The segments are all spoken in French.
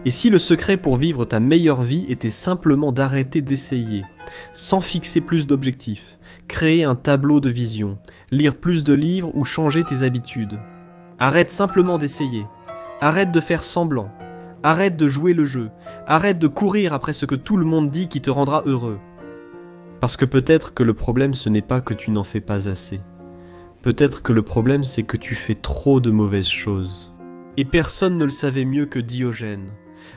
Et si le secret pour vivre ta meilleure vie était simplement d'arrêter d'essayer, sans fixer plus d'objectifs, créer un tableau de vision, lire plus de livres ou changer tes habitudes. Arrête simplement d'essayer, arrête de faire semblant, arrête de jouer le jeu, arrête de courir après ce que tout le monde dit qui te rendra heureux. Parce que peut-être que le problème ce n'est pas que tu n'en fais pas assez. Peut-être que le problème c'est que tu fais trop de mauvaises choses. Et personne ne le savait mieux que Diogène,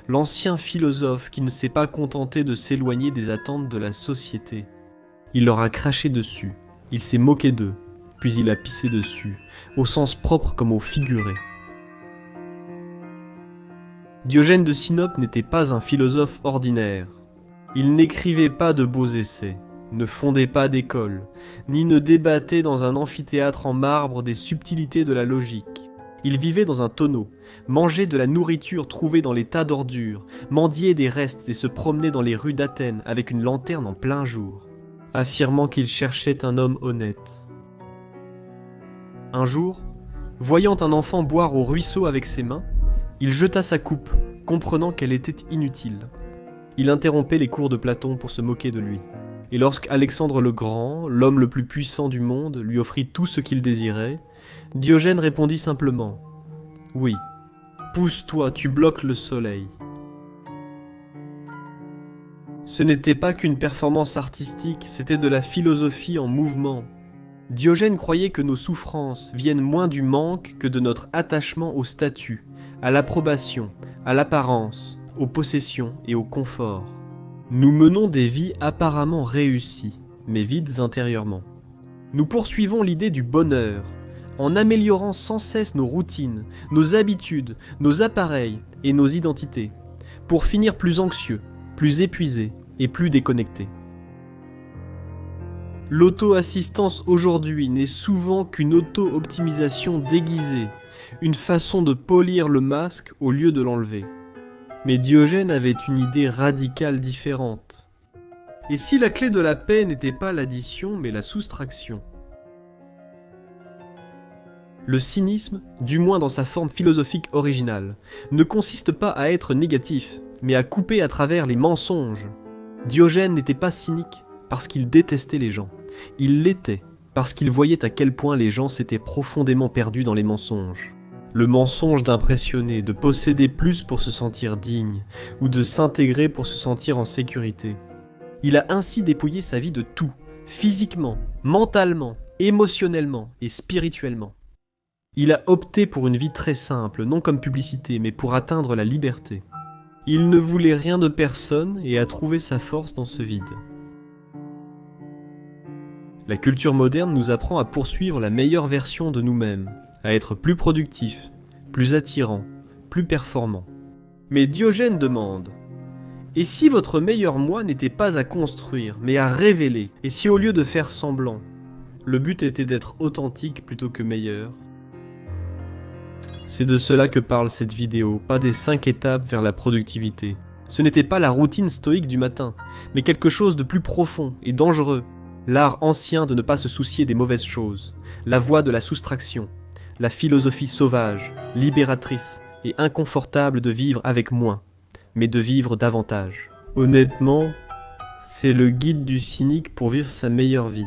l'ancien philosophe qui ne s'est pas contenté de s'éloigner des attentes de la société. Il leur a craché dessus, il s'est moqué d'eux, puis il a pissé dessus, au sens propre comme au figuré. Diogène de Sinope n'était pas un philosophe ordinaire. Il n'écrivait pas de beaux essais, ne fondait pas d'école, ni ne débattait dans un amphithéâtre en marbre des subtilités de la logique. Il vivait dans un tonneau, mangeait de la nourriture trouvée dans les tas d'ordures, mendiait des restes et se promenait dans les rues d'Athènes avec une lanterne en plein jour, affirmant qu'il cherchait un homme honnête. Un jour, voyant un enfant boire au ruisseau avec ses mains, il jeta sa coupe, comprenant qu'elle était inutile. Il interrompait les cours de Platon pour se moquer de lui. Et lorsqu'Alexandre le Grand, l'homme le plus puissant du monde, lui offrit tout ce qu'il désirait, Diogène répondit simplement « Oui, pousse-toi, tu bloques le soleil. » Ce n'était pas qu'une performance artistique, c'était de la philosophie en mouvement. Diogène croyait que nos souffrances viennent moins du manque que de notre attachement au statut, à l'approbation, à l'apparence, aux possessions et au confort. Nous menons des vies apparemment réussies, mais vides intérieurement. Nous poursuivons l'idée du bonheur, en améliorant sans cesse nos routines, nos habitudes, nos appareils et nos identités, pour finir plus anxieux, plus épuisés et plus déconnectés. L'auto-assistance aujourd'hui n'est souvent qu'une auto-optimisation déguisée, une façon de polir le masque au lieu de l'enlever. Mais Diogène avait une idée radicale différente. Et si la clé de la paix n'était pas l'addition mais la soustraction ? Le cynisme, du moins dans sa forme philosophique originale, ne consiste pas à être négatif, mais à couper à travers les mensonges. Diogène n'était pas cynique parce qu'il détestait les gens. Il l'était parce qu'il voyait à quel point les gens s'étaient profondément perdus dans les mensonges. Le mensonge d'impressionner, de posséder plus pour se sentir digne, ou de s'intégrer pour se sentir en sécurité. Il a ainsi dépouillé sa vie de tout, physiquement, mentalement, émotionnellement et spirituellement. Il a opté pour une vie très simple, non comme publicité, mais pour atteindre la liberté. Il ne voulait rien de personne et a trouvé sa force dans ce vide. La culture moderne nous apprend à poursuivre la meilleure version de nous-mêmes, à être plus productif, plus attirant, plus performant. Mais Diogène demande « Et si votre meilleur moi n'était pas à construire, mais à révéler, et si au lieu de faire semblant, le but était d'être authentique plutôt que meilleur ?» C'est de cela que parle cette vidéo, pas des 5 étapes vers la productivité. Ce n'était pas la routine stoïque du matin, mais quelque chose de plus profond et dangereux. L'art ancien de ne pas se soucier des mauvaises choses, la voie de la soustraction, la philosophie sauvage, libératrice et inconfortable de vivre avec moins, mais de vivre davantage. Honnêtement, c'est le guide du cynique pour vivre sa meilleure vie.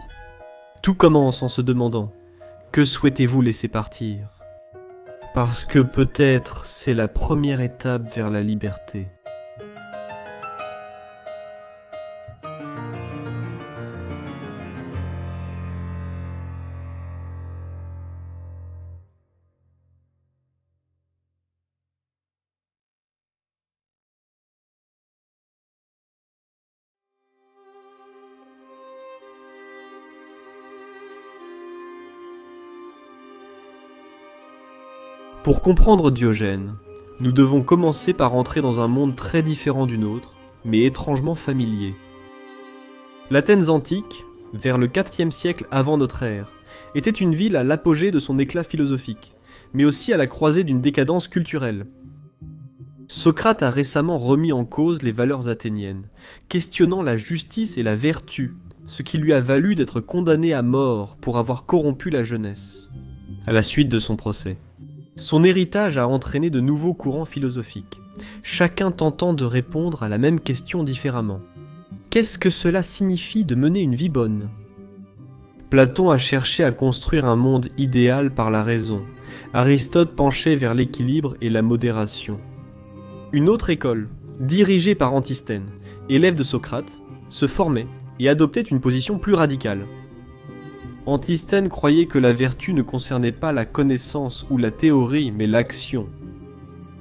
Tout commence en se demandant « Que souhaitez-vous laisser partir ?» Parce que peut-être c'est la première étape vers la liberté. Pour comprendre Diogène, nous devons commencer par entrer dans un monde très différent du nôtre, mais étrangement familier. L'Athènes antique, vers le IVe siècle avant notre ère, était une ville à l'apogée de son éclat philosophique, mais aussi à la croisée d'une décadence culturelle. Socrate a récemment remis en cause les valeurs athéniennes, questionnant la justice et la vertu, ce qui lui a valu d'être condamné à mort pour avoir corrompu la jeunesse, à la suite de son procès. Son héritage a entraîné de nouveaux courants philosophiques, chacun tentant de répondre à la même question différemment. Qu'est-ce que cela signifie de mener une vie bonne ? Platon a cherché à construire un monde idéal par la raison. Aristote penchait vers l'équilibre et la modération. Une autre école, dirigée par Antisthène, élève de Socrate, se formait et adoptait une position plus radicale. Antisthène croyait que la vertu ne concernait pas la connaissance ou la théorie, mais l'action.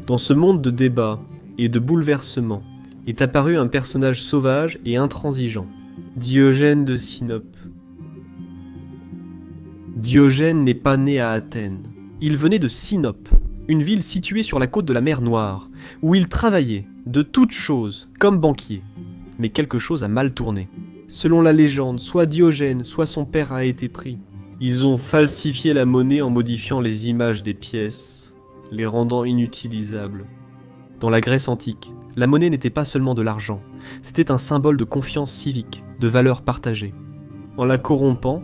Dans ce monde de débats et de bouleversements est apparu un personnage sauvage et intransigeant, Diogène de Sinope. Diogène n'est pas né à Athènes. Il venait de Sinope, une ville située sur la côte de la mer Noire, où il travaillait, de toutes choses, comme banquier. Mais quelque chose a mal tourné. Selon la légende, soit Diogène, soit son père a été pris. Ils ont falsifié la monnaie en modifiant les images des pièces, les rendant inutilisables. Dans la Grèce antique, la monnaie n'était pas seulement de l'argent, c'était un symbole de confiance civique, de valeurs partagées. En la corrompant,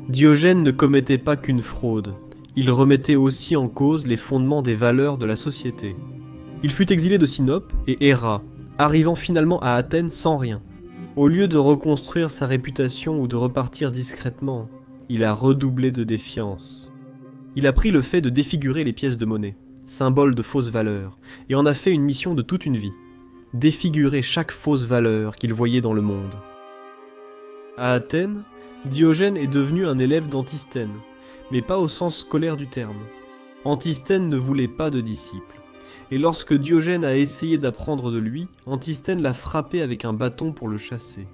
Diogène ne commettait pas qu'une fraude, il remettait aussi en cause les fondements des valeurs de la société. Il fut exilé de Sinope et erra, arrivant finalement à Athènes sans rien. Au lieu de reconstruire sa réputation ou de repartir discrètement, il a redoublé de défiance. Il a pris le fait de défigurer les pièces de monnaie, symbole de fausses valeurs, et en a fait une mission de toute une vie, défigurer chaque fausse valeur qu'il voyait dans le monde. À Athènes, Diogène est devenu un élève d'Antisthène, mais pas au sens scolaire du terme. Antisthène ne voulait pas de disciples, et lorsque Diogène a essayé d'apprendre de lui, Antisthène l'a frappé avec un bâton pour le chasser.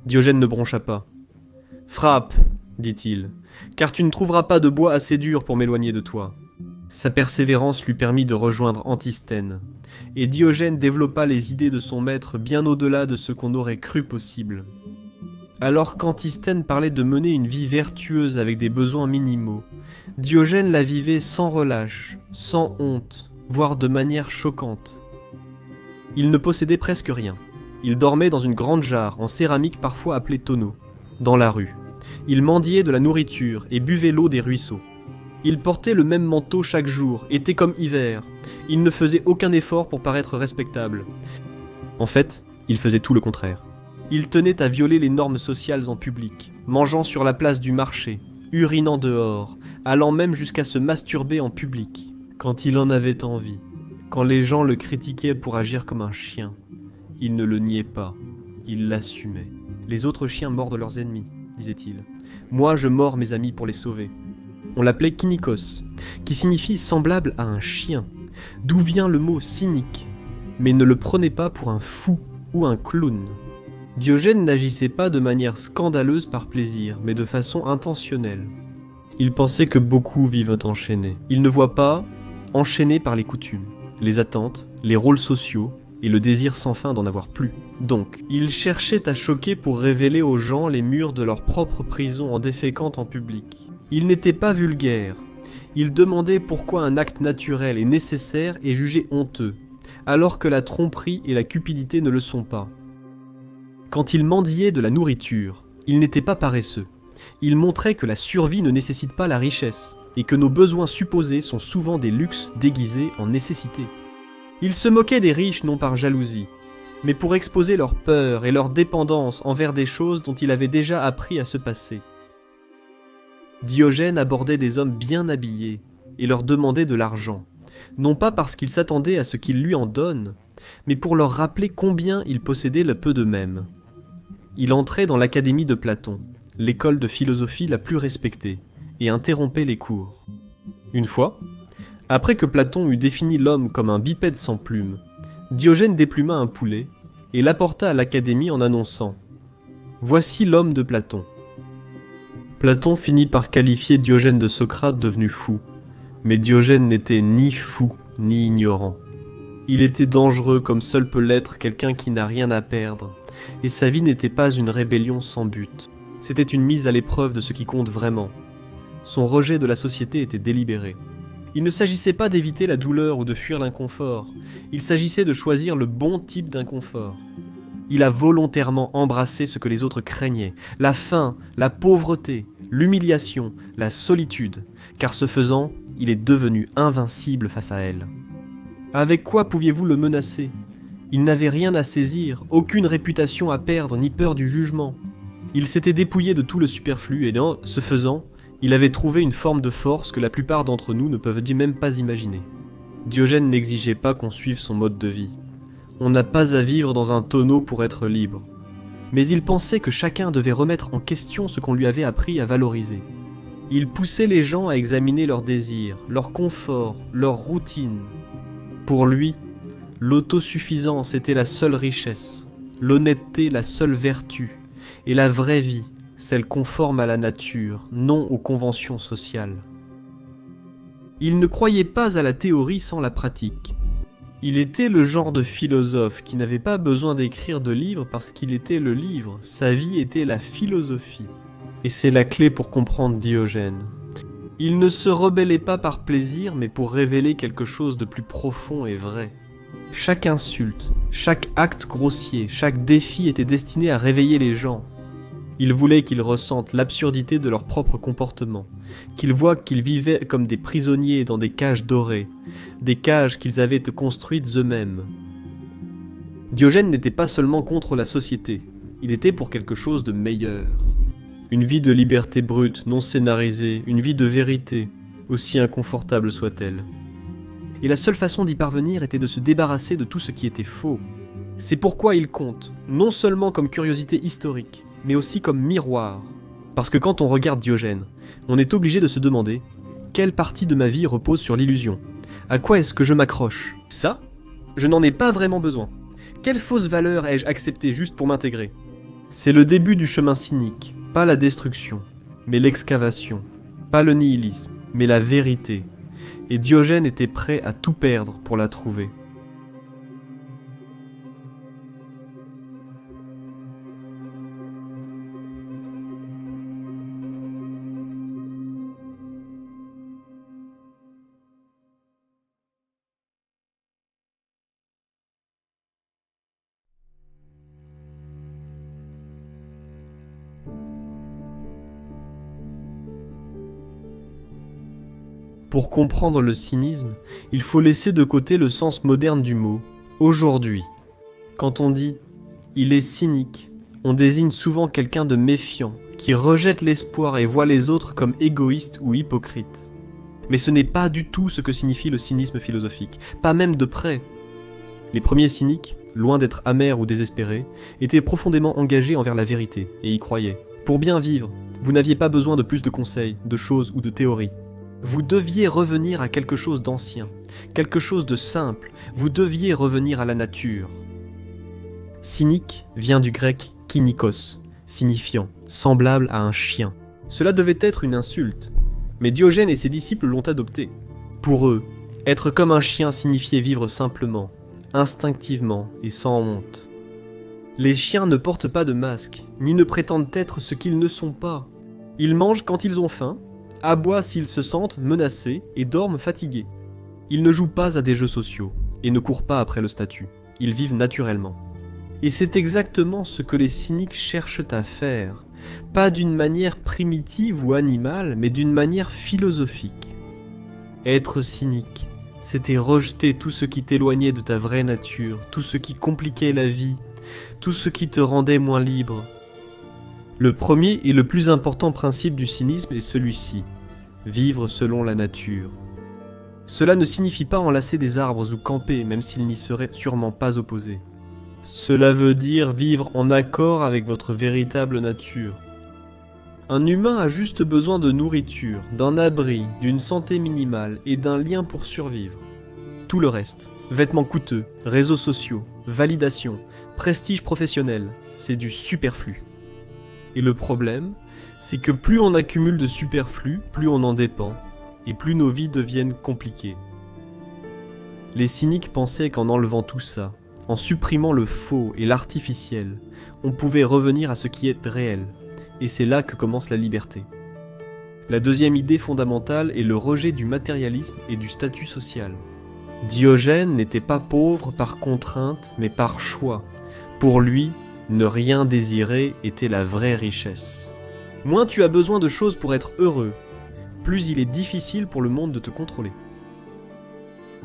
Diogène ne broncha pas. « Frappe, dit-il, car tu ne trouveras pas de bois assez dur pour m'éloigner de toi. » Sa persévérance lui permit de rejoindre Antisthène, et Diogène développa les idées de son maître bien au-delà de ce qu'on aurait cru possible. Alors qu'Antisthène parlait de mener une vie vertueuse avec des besoins minimaux, Diogène la vivait sans relâche, sans honte, voire de manière choquante. Il ne possédait presque rien. Il dormait dans une grande jarre, en céramique parfois appelée tonneau, dans la rue. Il mendiait de la nourriture et buvait l'eau des ruisseaux. Il portait le même manteau chaque jour, été comme hiver. Il ne faisait aucun effort pour paraître respectable. En fait, il faisait tout le contraire. Il tenait à violer les normes sociales en public, mangeant sur la place du marché, urinant dehors, allant même jusqu'à se masturber en public, quand il en avait envie. Quand les gens le critiquaient pour agir comme un chien, il ne le niait pas, il l'assumait. Les autres chiens mordent leurs ennemis, disait-il. Moi, je mords mes amis pour les sauver. On l'appelait kynikos, qui signifie semblable à un chien, d'où vient le mot cynique, mais ne le prenez pas pour un fou ou un clown. Diogène n'agissait pas de manière scandaleuse par plaisir, mais de façon intentionnelle. Il pensait que beaucoup vivent enchaînés. Il ne voit pas, enchaînés par les coutumes, les attentes, les rôles sociaux et le désir sans fin d'en avoir plus. Donc, il cherchait à choquer pour révéler aux gens les murs de leur propre prison en déféquant en public. Il n'était pas vulgaire. Il demandait pourquoi un acte naturel et nécessaire est jugé honteux, alors que la tromperie et la cupidité ne le sont pas. Quand il mendiait de la nourriture, il n'était pas paresseux. Il montrait que la survie ne nécessite pas la richesse, et que nos besoins supposés sont souvent des luxes déguisés en nécessité. Il se moquait des riches non par jalousie, mais pour exposer leur peur et leur dépendance envers des choses dont il avait déjà appris à se passer. Diogène abordait des hommes bien habillés et leur demandait de l'argent, non pas parce qu'il s'attendait à ce qu'ils lui en donnent, mais pour leur rappeler combien ils possédaient le peu d'eux-mêmes. Il entrait dans l'académie de Platon, l'école de philosophie la plus respectée, et interrompait les cours. Une fois, après que Platon eut défini l'homme comme un bipède sans plumes, Diogène dépluma un poulet et l'apporta à l'académie en annonçant « Voici l'homme de Platon ». Platon finit par qualifier Diogène de Socrate devenu fou, mais Diogène n'était ni fou ni ignorant. Il était dangereux comme seul peut l'être quelqu'un qui n'a rien à perdre, et sa vie n'était pas une rébellion sans but. C'était une mise à l'épreuve de ce qui compte vraiment. Son rejet de la société était délibéré. Il ne s'agissait pas d'éviter la douleur ou de fuir l'inconfort, il s'agissait de choisir le bon type d'inconfort. Il a volontairement embrassé ce que les autres craignaient, la faim, la pauvreté, l'humiliation, la solitude, car ce faisant, il est devenu invincible face à elle. Avec quoi pouviez-vous le menacer ? Il n'avait rien à saisir, aucune réputation à perdre, ni peur du jugement. Il s'était dépouillé de tout le superflu et en ce faisant, il avait trouvé une forme de force que la plupart d'entre nous ne peuvent même pas imaginer. Diogène n'exigeait pas qu'on suive son mode de vie. On n'a pas à vivre dans un tonneau pour être libre. Mais il pensait que chacun devait remettre en question ce qu'on lui avait appris à valoriser. Il poussait les gens à examiner leurs désirs, leur confort, leur routine. Pour lui, l'autosuffisance était la seule richesse, l'honnêteté la seule vertu, et la vraie vie, celle conforme à la nature, non aux conventions sociales. Il ne croyait pas à la théorie sans la pratique. Il était le genre de philosophe qui n'avait pas besoin d'écrire de livres parce qu'il était le livre, sa vie était la philosophie. Et c'est la clé pour comprendre Diogène. Il ne se rebellait pas par plaisir, mais pour révéler quelque chose de plus profond et vrai. Chaque insulte, chaque acte grossier, chaque défi était destiné à réveiller les gens. Il voulait qu'ils ressentent l'absurdité de leur propre comportement, qu'ils voient qu'ils vivaient comme des prisonniers dans des cages dorées, des cages qu'ils avaient construites eux-mêmes. Diogène n'était pas seulement contre la société, il était pour quelque chose de meilleur. Une vie de liberté brute, non scénarisée, une vie de vérité, aussi inconfortable soit-elle. Et la seule façon d'y parvenir était de se débarrasser de tout ce qui était faux. C'est pourquoi il compte, non seulement comme curiosité historique, mais aussi comme miroir. Parce que quand on regarde Diogène, on est obligé de se demander quelle partie de ma vie repose sur l'illusion. À quoi est-ce que je m'accroche ? Ça, je n'en ai pas vraiment besoin. Quelle fausse valeur ai-je acceptée juste pour m'intégrer ? C'est le début du chemin cynique, pas la destruction, mais l'excavation, pas le nihilisme, mais la vérité. Et Diogène était prêt à tout perdre pour la trouver. Pour comprendre le cynisme, il faut laisser de côté le sens moderne du mot, aujourd'hui. Quand on dit « il est cynique », on désigne souvent quelqu'un de méfiant, qui rejette l'espoir et voit les autres comme égoïstes ou hypocrites. Mais ce n'est pas du tout ce que signifie le cynisme philosophique, pas même de près. Les premiers cyniques, loin d'être amers ou désespérés, étaient profondément engagés envers la vérité et y croyaient. Pour bien vivre, vous n'aviez pas besoin de plus de conseils, de choses ou de théories. Vous deviez revenir à quelque chose d'ancien, quelque chose de simple, vous deviez revenir à la nature. Cynique vient du grec kynikos, signifiant semblable à un chien. Cela devait être une insulte, mais Diogène et ses disciples l'ont adopté. Pour eux, être comme un chien signifiait vivre simplement, instinctivement et sans honte. Les chiens ne portent pas de masque, ni ne prétendent être ce qu'ils ne sont pas. Ils mangent quand ils ont faim, aboient s'ils se sentent menacés et dorment fatigués. Ils ne jouent pas à des jeux sociaux et ne courent pas après le statut. Ils vivent naturellement. Et c'est exactement ce que les cyniques cherchent à faire, pas d'une manière primitive ou animale, mais d'une manière philosophique. Être cynique, c'était rejeter tout ce qui t'éloignait de ta vraie nature, tout ce qui compliquait la vie, tout ce qui te rendait moins libre. Le premier et le plus important principe du cynisme est celui-ci, vivre selon la nature. Cela ne signifie pas enlacer des arbres ou camper, même s'ils n'y seraient sûrement pas opposés. Cela veut dire vivre en accord avec votre véritable nature. Un humain a juste besoin de nourriture, d'un abri, d'une santé minimale et d'un lien pour survivre. Tout le reste, vêtements coûteux, réseaux sociaux, validation, prestige professionnel, c'est du superflu. Et le problème, c'est que plus on accumule de superflu, plus on en dépend, et plus nos vies deviennent compliquées. Les cyniques pensaient qu'en enlevant tout ça, en supprimant le faux et l'artificiel, on pouvait revenir à ce qui est réel, et c'est là que commence la liberté. La deuxième idée fondamentale est le rejet du matérialisme et du statut social. Diogène n'était pas pauvre par contrainte, mais par choix. Pour lui, ne rien désirer était la vraie richesse. Moins tu as besoin de choses pour être heureux, plus il est difficile pour le monde de te contrôler.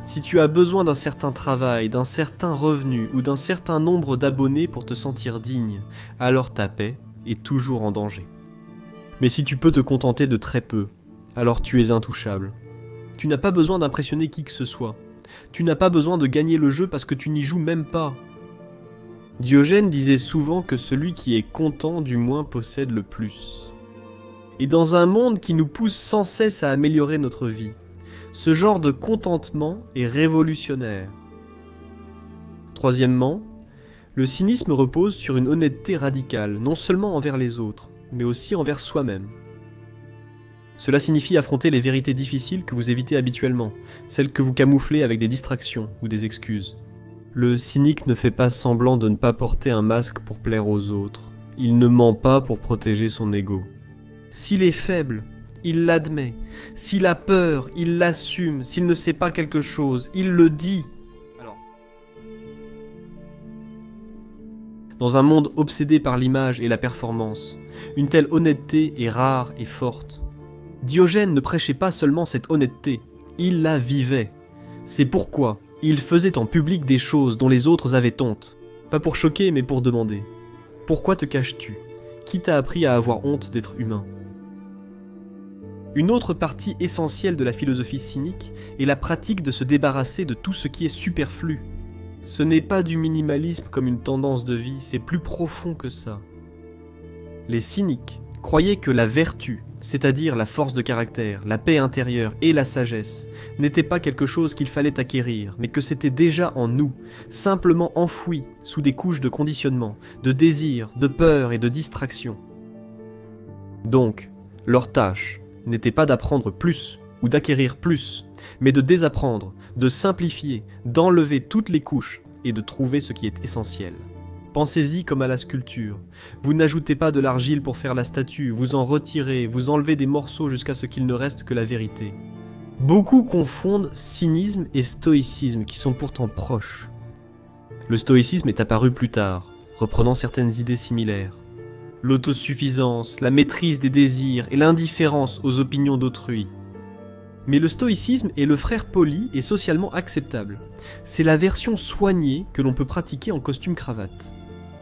Si tu as besoin d'un certain travail, d'un certain revenu ou d'un certain nombre d'abonnés pour te sentir digne, alors ta paix est toujours en danger. Mais si tu peux te contenter de très peu, alors tu es intouchable. Tu n'as pas besoin d'impressionner qui que ce soit. Tu n'as pas besoin de gagner le jeu parce que tu n'y joues même pas. Diogène disait souvent que celui qui est content du moins possède le plus. Et dans un monde qui nous pousse sans cesse à améliorer notre vie, ce genre de contentement est révolutionnaire. Troisièmement, le cynisme repose sur une honnêteté radicale, non seulement envers les autres, mais aussi envers soi-même. Cela signifie affronter les vérités difficiles que vous évitez habituellement, celles que vous camouflez avec des distractions ou des excuses. Le cynique ne fait pas semblant de ne pas porter un masque pour plaire aux autres. Il ne ment pas pour protéger son ego. S'il est faible, il l'admet. S'il a peur, il l'assume. S'il ne sait pas quelque chose, il le dit. Dans un monde obsédé par l'image et la performance, une telle honnêteté est rare et forte. Diogène ne prêchait pas seulement cette honnêteté, il la vivait. C'est pourquoi il faisait en public des choses dont les autres avaient honte. Pas pour choquer, mais pour demander. Pourquoi te caches-tu ? Qui t'a appris à avoir honte d'être humain ? Une autre partie essentielle de la philosophie cynique est la pratique de se débarrasser de tout ce qui est superflu. Ce n'est pas du minimalisme comme une tendance de vie, c'est plus profond que ça. Les cyniques croyaient que la vertu, c'est-à-dire la force de caractère, la paix intérieure et la sagesse, n'était pas quelque chose qu'il fallait acquérir, mais que c'était déjà en nous, simplement enfoui sous des couches de conditionnement, de désir, de peur et de distraction. Donc, leur tâche n'était pas d'apprendre plus ou d'acquérir plus, mais de désapprendre, de simplifier, d'enlever toutes les couches et de trouver ce qui est essentiel. Pensez-y comme à la sculpture. Vous n'ajoutez pas de l'argile pour faire la statue, vous en retirez, vous enlevez des morceaux jusqu'à ce qu'il ne reste que la vérité. Beaucoup confondent cynisme et stoïcisme qui sont pourtant proches. Le stoïcisme est apparu plus tard, reprenant certaines idées similaires. L'autosuffisance, la maîtrise des désirs et l'indifférence aux opinions d'autrui. Mais le stoïcisme est le frère poli et socialement acceptable. C'est la version soignée que l'on peut pratiquer en costume-cravate.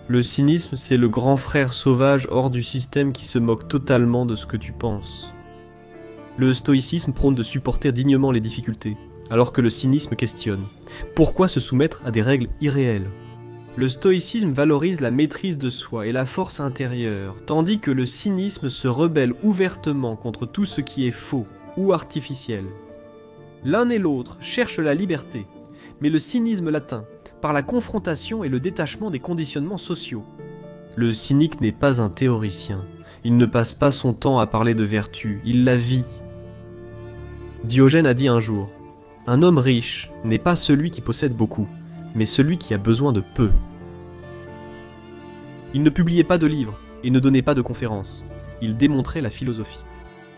Le cynisme, c'est le grand frère sauvage hors du système qui se moque totalement de ce que tu penses. Le stoïcisme prône de supporter dignement les difficultés, alors que le cynisme questionne. Pourquoi se soumettre à des règles irréelles ? Le stoïcisme valorise la maîtrise de soi et la force intérieure, tandis que le cynisme se rebelle ouvertement contre tout ce qui est faux ou artificiel. L'un et l'autre cherchent la liberté, mais le cynisme l'atteint par la confrontation et le détachement des conditionnements sociaux. Le cynique n'est pas un théoricien, il ne passe pas son temps à parler de vertu, il la vit. Diogène a dit un jour, « Un homme riche n'est pas celui qui possède beaucoup, mais celui qui a besoin de peu. » Il ne publiait pas de livres et ne donnait pas de conférences, il démontrait la philosophie.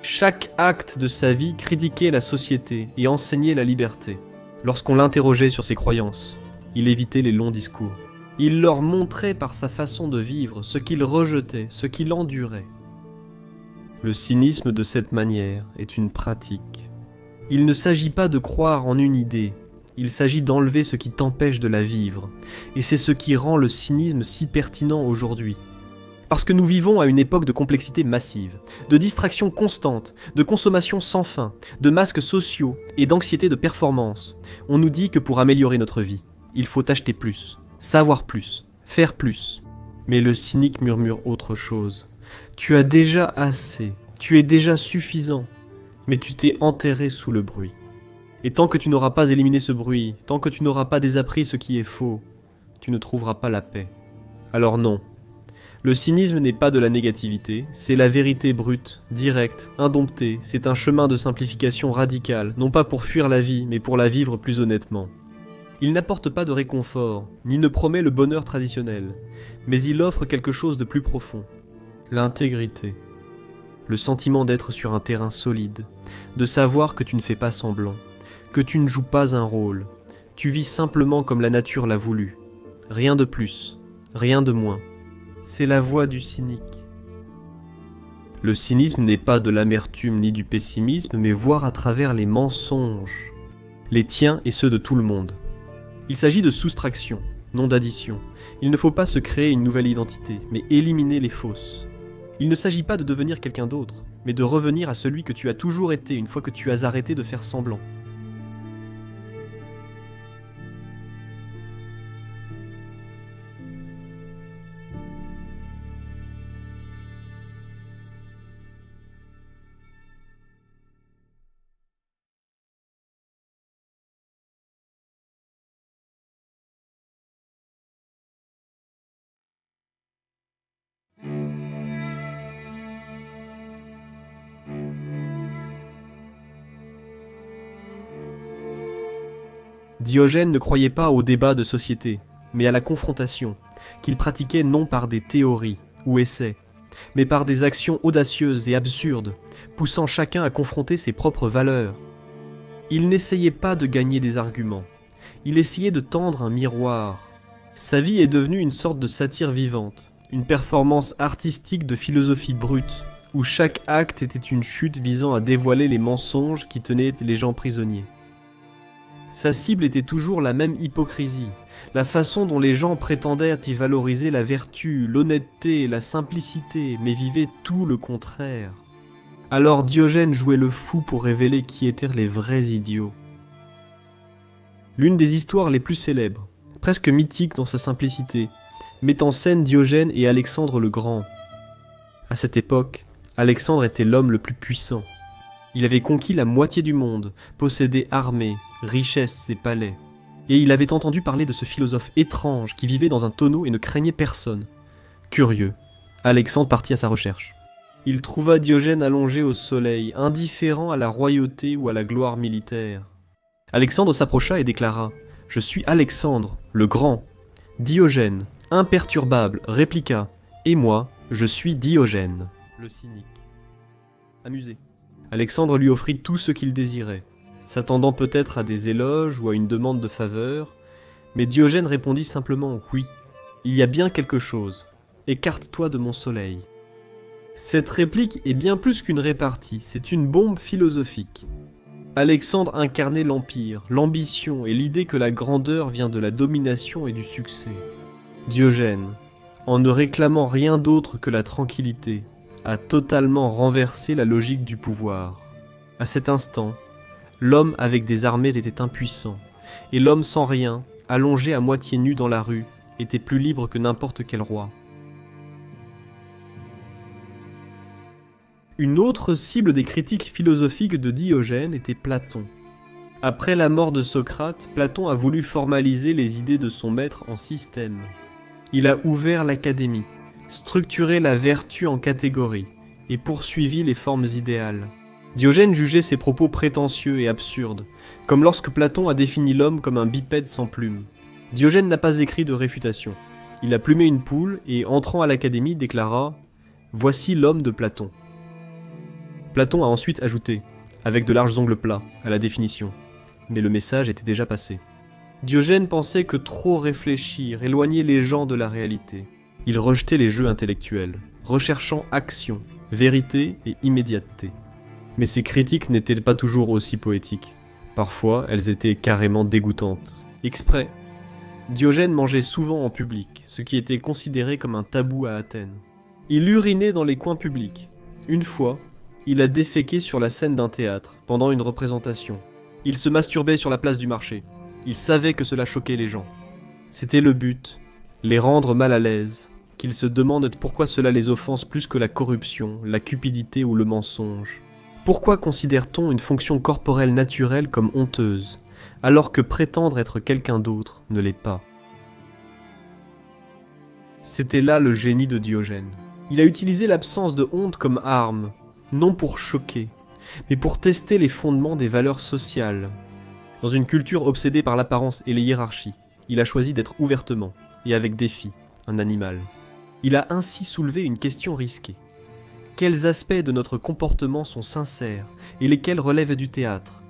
Chaque acte de sa vie critiquait la société et enseignait la liberté. Lorsqu'on l'interrogeait sur ses croyances, il évitait les longs discours. Il leur montrait par sa façon de vivre ce qu'il rejetait, ce qu'il endurait. Le cynisme de cette manière est une pratique. Il ne s'agit pas de croire en une idée, il s'agit d'enlever ce qui t'empêche de la vivre, et c'est ce qui rend le cynisme si pertinent aujourd'hui. Parce que nous vivons à une époque de complexité massive, de distraction constante, de consommation sans fin, de masques sociaux et d'anxiété de performance. On nous dit que pour améliorer notre vie, il faut acheter plus, savoir plus, faire plus. Mais le cynique murmure autre chose. Tu as déjà assez, tu es déjà suffisant, mais tu t'es enterré sous le bruit. Et tant que tu n'auras pas éliminé ce bruit, tant que tu n'auras pas désappris ce qui est faux, tu ne trouveras pas la paix. Alors non. Le cynisme n'est pas de la négativité, c'est la vérité brute, directe, indomptée, c'est un chemin de simplification radicale, non pas pour fuir la vie, mais pour la vivre plus honnêtement. Il n'apporte pas de réconfort, ni ne promet le bonheur traditionnel, mais il offre quelque chose de plus profond, l'intégrité. Le sentiment d'être sur un terrain solide, de savoir que tu ne fais pas semblant, que tu ne joues pas un rôle, tu vis simplement comme la nature l'a voulu, rien de plus, rien de moins. C'est la voie du cynique. Le cynisme n'est pas de l'amertume ni du pessimisme, mais voir à travers les mensonges, les tiens et ceux de tout le monde. Il s'agit de soustraction, non d'addition. Il ne faut pas se créer une nouvelle identité, mais éliminer les fausses. Il ne s'agit pas de devenir quelqu'un d'autre, mais de revenir à celui que tu as toujours été une fois que tu as arrêté de faire semblant. Diogène ne croyait pas au débat de société, mais à la confrontation, qu'il pratiquait non par des théories ou essais, mais par des actions audacieuses et absurdes, poussant chacun à confronter ses propres valeurs. Il n'essayait pas de gagner des arguments, il essayait de tendre un miroir. Sa vie est devenue une sorte de satire vivante, une performance artistique de philosophie brute, où chaque acte était une chute visant à dévoiler les mensonges qui tenaient les gens prisonniers. Sa cible était toujours la même hypocrisie, la façon dont les gens prétendaient y valoriser la vertu, l'honnêteté, la simplicité, mais vivaient tout le contraire. Alors Diogène jouait le fou pour révéler qui étaient les vrais idiots. L'une des histoires les plus célèbres, presque mythique dans sa simplicité, met en scène Diogène et Alexandre le Grand. À cette époque, Alexandre était l'homme le plus puissant. Il avait conquis la moitié du monde, possédait armées, richesses et palais. Et il avait entendu parler de ce philosophe étrange qui vivait dans un tonneau et ne craignait personne. Curieux, Alexandre partit à sa recherche. Il trouva Diogène allongé au soleil, indifférent à la royauté ou à la gloire militaire. Alexandre s'approcha et déclara « Je suis Alexandre, le Grand. » Diogène, imperturbable, répliqua « Et moi, je suis Diogène. » Le cynique. Amusé. Alexandre lui offrit tout ce qu'il désirait, s'attendant peut-être à des éloges ou à une demande de faveur, mais Diogène répondit simplement « Oui, il y a bien quelque chose, écarte-toi de mon soleil. » Cette réplique est bien plus qu'une répartie, c'est une bombe philosophique. Alexandre incarnait l'empire, l'ambition et l'idée que la grandeur vient de la domination et du succès. Diogène, en ne réclamant rien d'autre que la tranquillité, a totalement renversé la logique du pouvoir. À cet instant, l'homme avec des armées était impuissant, et l'homme sans rien, allongé à moitié nu dans la rue, était plus libre que n'importe quel roi. Une autre cible des critiques philosophiques de Diogène était Platon. Après la mort de Socrate, Platon a voulu formaliser les idées de son maître en système. Il a ouvert l'académie, structuré la vertu en catégories et poursuivi les formes idéales. Diogène jugeait ses propos prétentieux et absurdes, comme lorsque Platon a défini l'homme comme un bipède sans plumes. Diogène n'a pas écrit de réfutation. Il a plumé une poule et, entrant à l'académie, déclara « Voici l'homme de Platon ». Platon a ensuite ajouté, avec de larges ongles plats, à la définition. Mais le message était déjà passé. Diogène pensait que trop réfléchir éloignait les gens de la réalité. Il rejetait les jeux intellectuels, recherchant action, vérité et immédiateté. Mais ses critiques n'étaient pas toujours aussi poétiques. Parfois, elles étaient carrément dégoûtantes. Exprès, Diogène mangeait souvent en public, ce qui était considéré comme un tabou à Athènes. Il urinait dans les coins publics. Une fois, il a déféqué sur la scène d'un théâtre, pendant une représentation. Il se masturbait sur la place du marché. Il savait que cela choquait les gens. C'était le but, les rendre mal à l'aise, qu'ils se demandent pourquoi cela les offense plus que la corruption, la cupidité ou le mensonge. Pourquoi considère-t-on une fonction corporelle naturelle comme honteuse, alors que prétendre être quelqu'un d'autre ne l'est pas? C'était là le génie de Diogène. Il a utilisé l'absence de honte comme arme, non pour choquer, mais pour tester les fondements des valeurs sociales. Dans une culture obsédée par l'apparence et les hiérarchies, il a choisi d'être ouvertement, et avec défi, un animal. Il a ainsi soulevé une question risquée. Quels aspects de notre comportement sont sincères et lesquels relèvent du théâtre?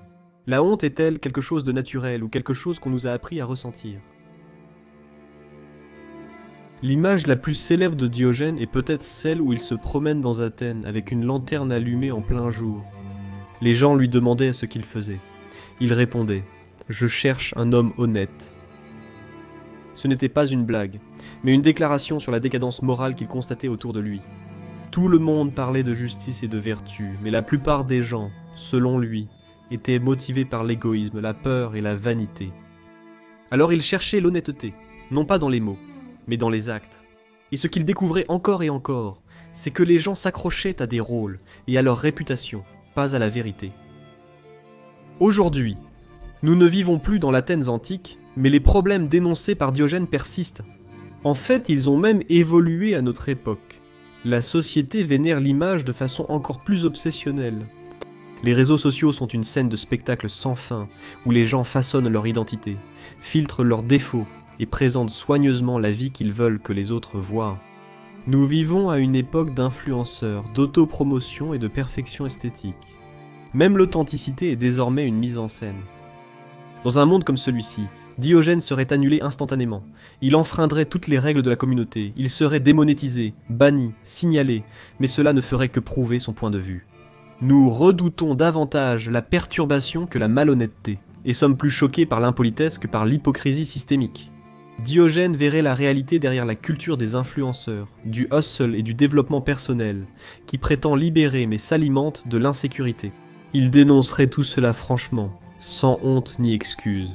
La honte est-elle quelque chose de naturel ou quelque chose qu'on nous a appris à ressentir? L'image la plus célèbre de Diogène est peut-être celle où il se promène dans Athènes avec une lanterne allumée en plein jour. Les gens lui demandaient ce qu'il faisait. Il répondait « Je cherche un homme honnête ». Ce n'était pas une blague, mais une déclaration sur la décadence morale qu'il constatait autour de lui. Tout le monde parlait de justice et de vertu, mais la plupart des gens, selon lui, étaient motivés par l'égoïsme, la peur et la vanité. Alors il cherchait l'honnêteté, non pas dans les mots, mais dans les actes. Et ce qu'il découvrait encore et encore, c'est que les gens s'accrochaient à des rôles et à leur réputation, pas à la vérité. Aujourd'hui, nous ne vivons plus dans l'Athènes antique, mais les problèmes dénoncés par Diogène persistent. En fait, ils ont même évolué à notre époque. La société vénère l'image de façon encore plus obsessionnelle. Les réseaux sociaux sont une scène de spectacle sans fin, où les gens façonnent leur identité, filtrent leurs défauts et présentent soigneusement la vie qu'ils veulent que les autres voient. Nous vivons à une époque d'influenceurs, d'autopromotion et de perfection esthétique. Même l'authenticité est désormais une mise en scène. Dans un monde comme celui-ci, Diogène serait annulé instantanément. Il enfreindrait toutes les règles de la communauté, il serait démonétisé, banni, signalé, mais cela ne ferait que prouver son point de vue. Nous redoutons davantage la perturbation que la malhonnêteté, et sommes plus choqués par l'impolitesse que par l'hypocrisie systémique. Diogène verrait la réalité derrière la culture des influenceurs, du hustle et du développement personnel, qui prétend libérer mais s'alimente de l'insécurité. Il dénoncerait tout cela franchement, sans honte ni excuse.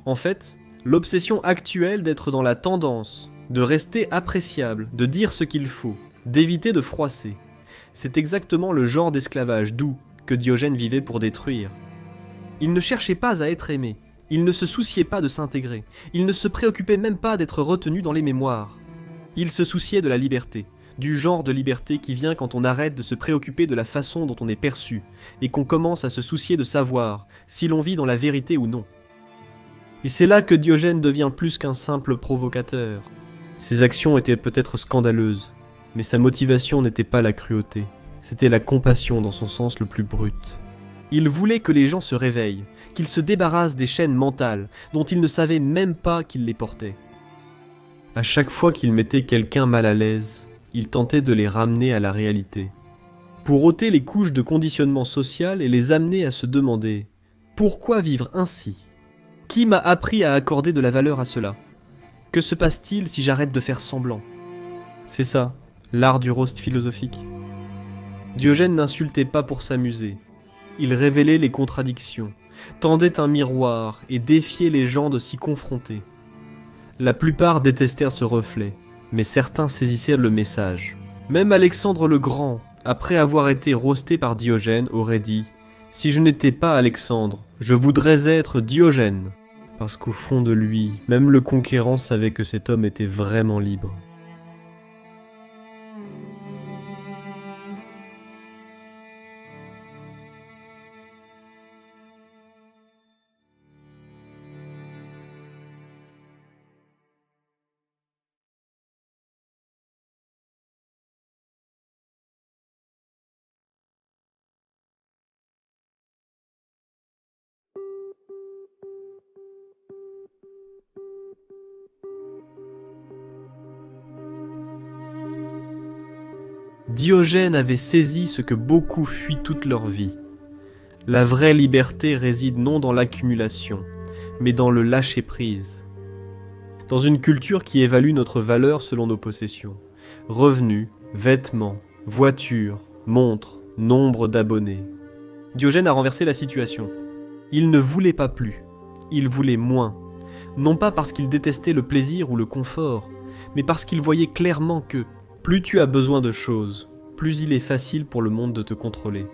En fait, l'obsession actuelle d'être dans la tendance, de rester appréciable, de dire ce qu'il faut, d'éviter de froisser, c'est exactement le genre d'esclavage doux que Diogène vivait pour détruire. Il ne cherchait pas à être aimé, il ne se souciait pas de s'intégrer, il ne se préoccupait même pas d'être retenu dans les mémoires. Il se souciait de la liberté, du genre de liberté qui vient quand on arrête de se préoccuper de la façon dont on est perçu, et qu'on commence à se soucier de savoir si l'on vit dans la vérité ou non. Et c'est là que Diogène devient plus qu'un simple provocateur. Ses actions étaient peut-être scandaleuses, mais sa motivation n'était pas la cruauté, c'était la compassion dans son sens le plus brut. Il voulait que les gens se réveillent, qu'ils se débarrassent des chaînes mentales dont ils ne savaient même pas qu'ils les portaient. À chaque fois qu'il mettait quelqu'un mal à l'aise, il tentait de les ramener à la réalité. Pour ôter les couches de conditionnement social et les amener à se demander « Pourquoi vivre ainsi ? Qui m'a appris à accorder de la valeur à cela ? Que se passe-t-il si j'arrête de faire semblant ?» C'est ça, l'art du roast philosophique. Diogène n'insultait pas pour s'amuser. Il révélait les contradictions, tendait un miroir et défiait les gens de s'y confronter. La plupart détestèrent ce reflet, mais certains saisissaient le message. Même Alexandre le Grand, après avoir été roasté par Diogène, aurait dit « Si je n'étais pas Alexandre, je voudrais être Diogène ». Parce qu'au fond de lui, même le conquérant savait que cet homme était vraiment libre. Diogène avait saisi ce que beaucoup fuient toute leur vie. La vraie liberté réside non dans l'accumulation, mais dans le lâcher-prise. Dans une culture qui évalue notre valeur selon nos possessions, revenus, vêtements, voitures, montres, nombre d'abonnés. Diogène a renversé la situation. Il ne voulait pas plus, il voulait moins. Non pas parce qu'il détestait le plaisir ou le confort, mais parce qu'il voyait clairement que plus tu as besoin de choses, plus il est facile pour le monde de te contrôler.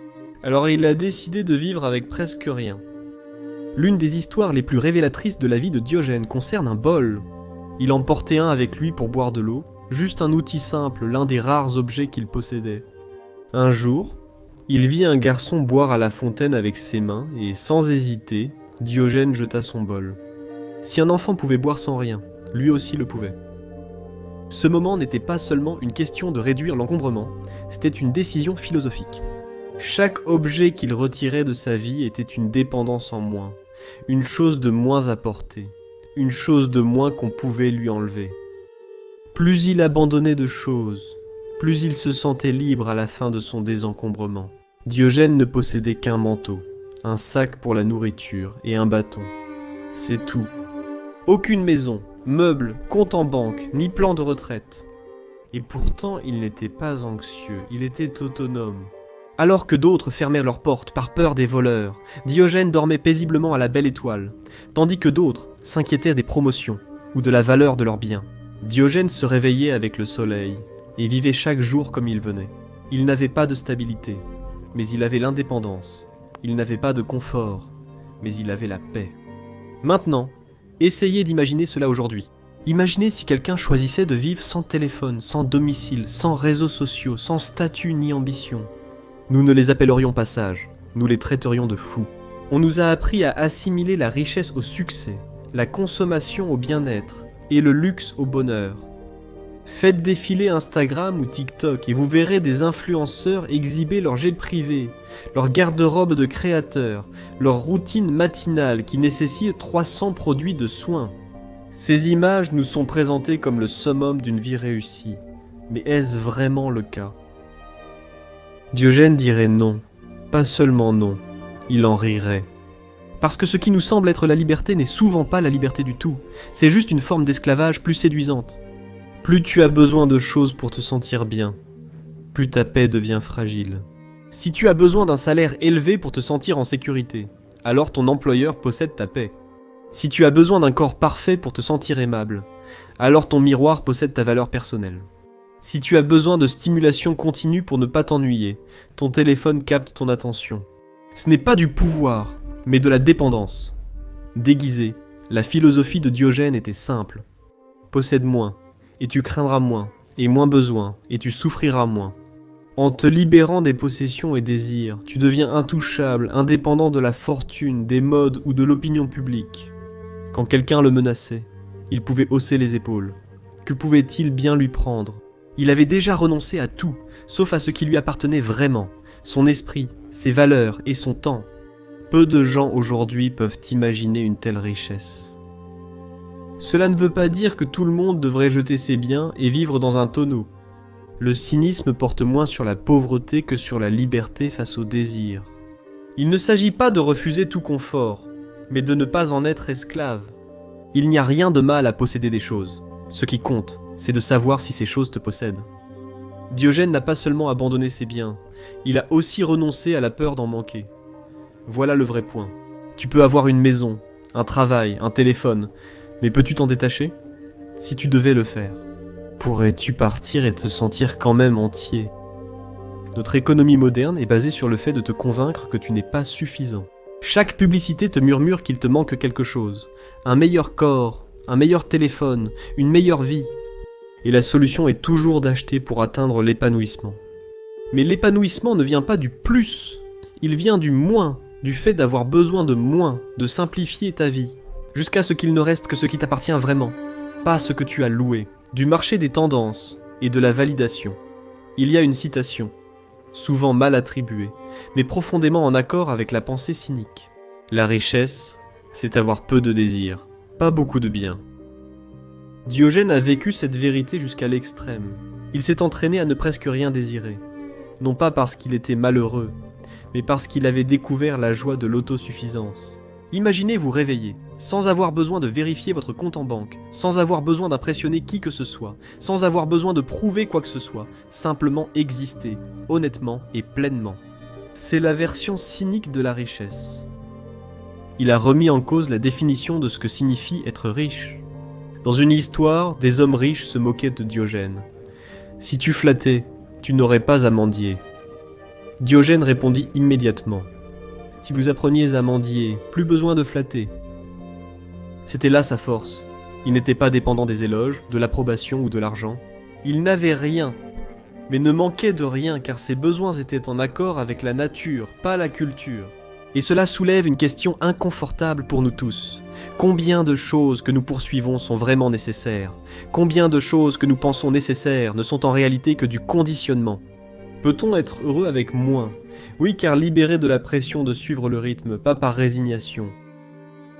Alors il a décidé de vivre avec presque rien. L'une des histoires les plus révélatrices de la vie de Diogène concerne un bol. Il en portait un avec lui pour boire de l'eau, juste un outil simple, l'un des rares objets qu'il possédait. Un jour, il vit un garçon boire à la fontaine avec ses mains et, sans hésiter, Diogène jeta son bol. Si un enfant pouvait boire sans rien, lui aussi le pouvait. Ce moment n'était pas seulement une question de réduire l'encombrement, c'était une décision philosophique. Chaque objet qu'il retirait de sa vie était une dépendance en moins, une chose de moins à porter, une chose de moins qu'on pouvait lui enlever. Plus il abandonnait de choses, plus il se sentait libre à la fin de son désencombrement. Diogène ne possédait qu'un manteau, un sac pour la nourriture et un bâton. C'est tout. Aucune maison, meubles, compte en banque, ni plan de retraite. Et pourtant, il n'était pas anxieux, il était autonome. Alors que d'autres fermaient leurs portes par peur des voleurs, Diogène dormait paisiblement à la belle étoile, tandis que d'autres s'inquiétaient des promotions ou de la valeur de leurs biens. Diogène se réveillait avec le soleil et vivait chaque jour comme il venait. Il n'avait pas de stabilité, mais il avait l'indépendance. Il n'avait pas de confort, mais il avait la paix. Maintenant, essayez d'imaginer cela aujourd'hui. Imaginez si quelqu'un choisissait de vivre sans téléphone, sans domicile, sans réseaux sociaux, sans statut ni ambition. Nous ne les appellerions pas sages, nous les traiterions de fous. On nous a appris à assimiler la richesse au succès, la consommation au bien-être et le luxe au bonheur. Faites défiler Instagram ou TikTok et vous verrez des influenceurs exhiber leur jet privé, leur garde-robe de créateurs, leur routine matinale qui nécessite 300 produits de soins. Ces images nous sont présentées comme le summum d'une vie réussie. Mais est-ce vraiment le cas ? Diogène dirait non. Pas seulement non, il en rirait. Parce que ce qui nous semble être la liberté n'est souvent pas la liberté du tout. C'est juste une forme d'esclavage plus séduisante. Plus tu as besoin de choses pour te sentir bien, plus ta paix devient fragile. Si tu as besoin d'un salaire élevé pour te sentir en sécurité, alors ton employeur possède ta paix. Si tu as besoin d'un corps parfait pour te sentir aimable, alors ton miroir possède ta valeur personnelle. Si tu as besoin de stimulation continue pour ne pas t'ennuyer, ton téléphone capte ton attention. Ce n'est pas du pouvoir, mais de la dépendance. Déguisée, la philosophie de Diogène était simple. Possède moins, et tu craindras moins, et moins besoin, et tu souffriras moins. En te libérant des possessions et désirs, tu deviens intouchable, indépendant de la fortune, des modes ou de l'opinion publique. Quand quelqu'un le menaçait, il pouvait hausser les épaules. Que pouvait-il bien lui prendre ? Il avait déjà renoncé à tout, sauf à ce qui lui appartenait vraiment, son esprit, ses valeurs et son temps. Peu de gens aujourd'hui peuvent imaginer une telle richesse. Cela ne veut pas dire que tout le monde devrait jeter ses biens et vivre dans un tonneau. Le cynisme porte moins sur la pauvreté que sur la liberté face au désir. Il ne s'agit pas de refuser tout confort, mais de ne pas en être esclave. Il n'y a rien de mal à posséder des choses. Ce qui compte, c'est de savoir si ces choses te possèdent. Diogène n'a pas seulement abandonné ses biens, il a aussi renoncé à la peur d'en manquer. Voilà le vrai point. Tu peux avoir une maison, un travail, un téléphone, mais peux-tu t'en détacher ? Si tu devais le faire, pourrais-tu partir et te sentir quand même entier ? Notre économie moderne est basée sur le fait de te convaincre que tu n'es pas suffisant. Chaque publicité te murmure qu'il te manque quelque chose. Un meilleur corps, un meilleur téléphone, une meilleure vie. Et la solution est toujours d'acheter pour atteindre l'épanouissement. Mais l'épanouissement ne vient pas du plus, il vient du moins, du fait d'avoir besoin de moins, de simplifier ta vie, jusqu'à ce qu'il ne reste que ce qui t'appartient vraiment, pas ce que tu as loué. Du marché des tendances et de la validation, il y a une citation, souvent mal attribuée, mais profondément en accord avec la pensée cynique. La richesse, c'est avoir peu de désirs, pas beaucoup de biens. Diogène a vécu cette vérité jusqu'à l'extrême. Il s'est entraîné à ne presque rien désirer, non pas parce qu'il était malheureux, mais parce qu'il avait découvert la joie de l'autosuffisance. Imaginez vous réveiller, sans avoir besoin de vérifier votre compte en banque, sans avoir besoin d'impressionner qui que ce soit, sans avoir besoin de prouver quoi que ce soit, simplement exister, honnêtement et pleinement. C'est la version cynique de la richesse. Il a remis en cause la définition de ce que signifie être riche. Dans une histoire, des hommes riches se moquaient de Diogène. « Si tu flattais, tu n'aurais pas à mendier. » Diogène répondit immédiatement. « Si vous appreniez à mendier, plus besoin de flatter. » C'était là sa force. Il n'était pas dépendant des éloges, de l'approbation ou de l'argent. Il n'avait rien, mais ne manquait de rien car ses besoins étaient en accord avec la nature, pas la culture. Et cela soulève une question inconfortable pour nous tous. Combien de choses que nous poursuivons sont vraiment nécessaires ? Combien de choses que nous pensons nécessaires ne sont en réalité que du conditionnement ? Peut-on être heureux avec moins ? Oui, car libéré de la pression de suivre le rythme, pas par résignation.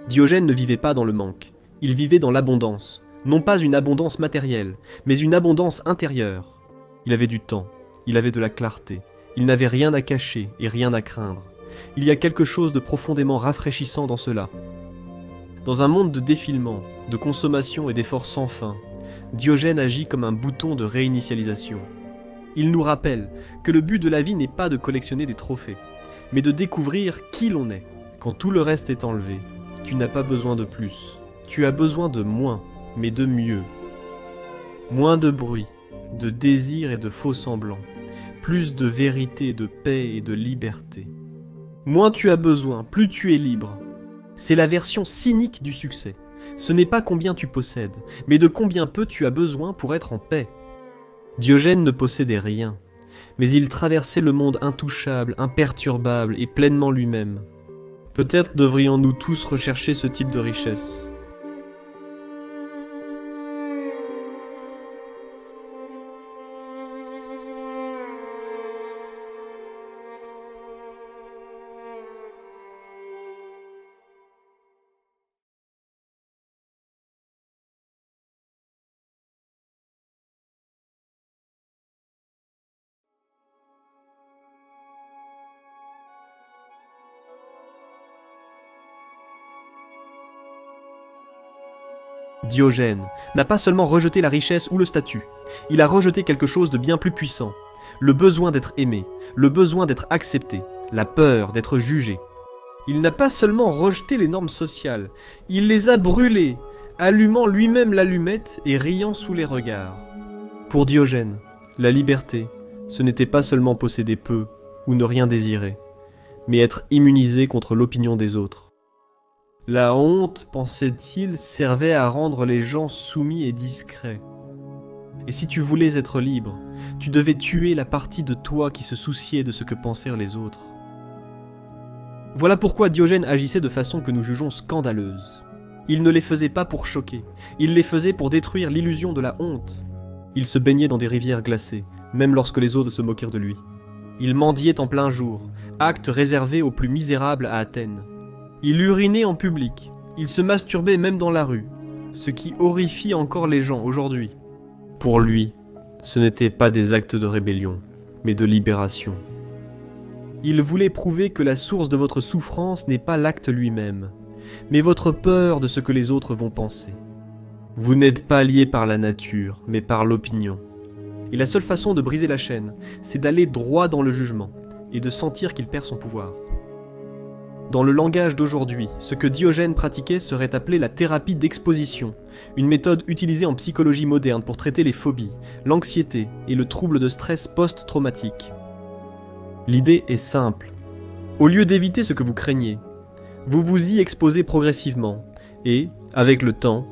Diogène ne vivait pas dans le manque, il vivait dans l'abondance, Non pas une abondance matérielle, mais une abondance intérieure. Il avait du temps, il avait de la clarté, il n'avait rien à cacher et rien à craindre. Il y a quelque chose de profondément rafraîchissant dans cela. Dans un monde de défilement, de consommation et d'efforts sans fin, Diogène agit comme un bouton de réinitialisation. Il nous rappelle que le but de la vie n'est pas de collectionner des trophées, mais de découvrir qui l'on est. Quand tout le reste est enlevé, tu n'as pas besoin de plus. Tu as besoin de moins, mais de mieux. Moins de bruit, de désir et de faux semblants. Plus de vérité, de paix et de liberté. Moins tu as besoin, plus tu es libre. C'est la version cynique du succès. Ce n'est pas combien tu possèdes, mais de combien peu tu as besoin pour être en paix. Diogène ne possédait rien, mais il traversait le monde intouchable, imperturbable et pleinement lui-même. Peut-être devrions-nous tous rechercher ce type de richesse. Diogène n'a pas seulement rejeté la richesse ou le statut, il a rejeté quelque chose de bien plus puissant, le besoin d'être aimé, le besoin d'être accepté, la peur d'être jugé. Il n'a pas seulement rejeté les normes sociales, il les a brûlées, allumant lui-même l'allumette et riant sous les regards. Pour Diogène, la liberté, ce n'était pas seulement posséder peu ou ne rien désirer, mais être immunisé contre l'opinion des autres. La honte, pensait-il, servait à rendre les gens soumis et discrets. Et si tu voulais être libre, tu devais tuer la partie de toi qui se souciait de ce que pensèrent les autres. Voilà pourquoi Diogène agissait de façon que nous jugeons scandaleuse. Il ne les faisait pas pour choquer, il les faisait pour détruire l'illusion de la honte. Il se baignait dans des rivières glacées, même lorsque les autres se moquèrent de lui. Il mendiait en plein jour, acte réservé aux plus misérables à Athènes. Il urinait en public, il se masturbait même dans la rue, ce qui horrifie encore les gens aujourd'hui. Pour lui, ce n'étaient pas des actes de rébellion, mais de libération. Il voulait prouver que la source de votre souffrance n'est pas l'acte lui-même, mais votre peur de ce que les autres vont penser. Vous n'êtes pas lié par la nature, mais par l'opinion. Et la seule façon de briser la chaîne, c'est d'aller droit dans le jugement, et de sentir qu'il perd son pouvoir. Dans le langage d'aujourd'hui, ce que Diogène pratiquait serait appelé la thérapie d'exposition, une méthode utilisée en psychologie moderne pour traiter les phobies, l'anxiété et le trouble de stress post-traumatique. L'idée est simple. Au lieu d'éviter ce que vous craignez, vous vous y exposez progressivement et, avec le temps,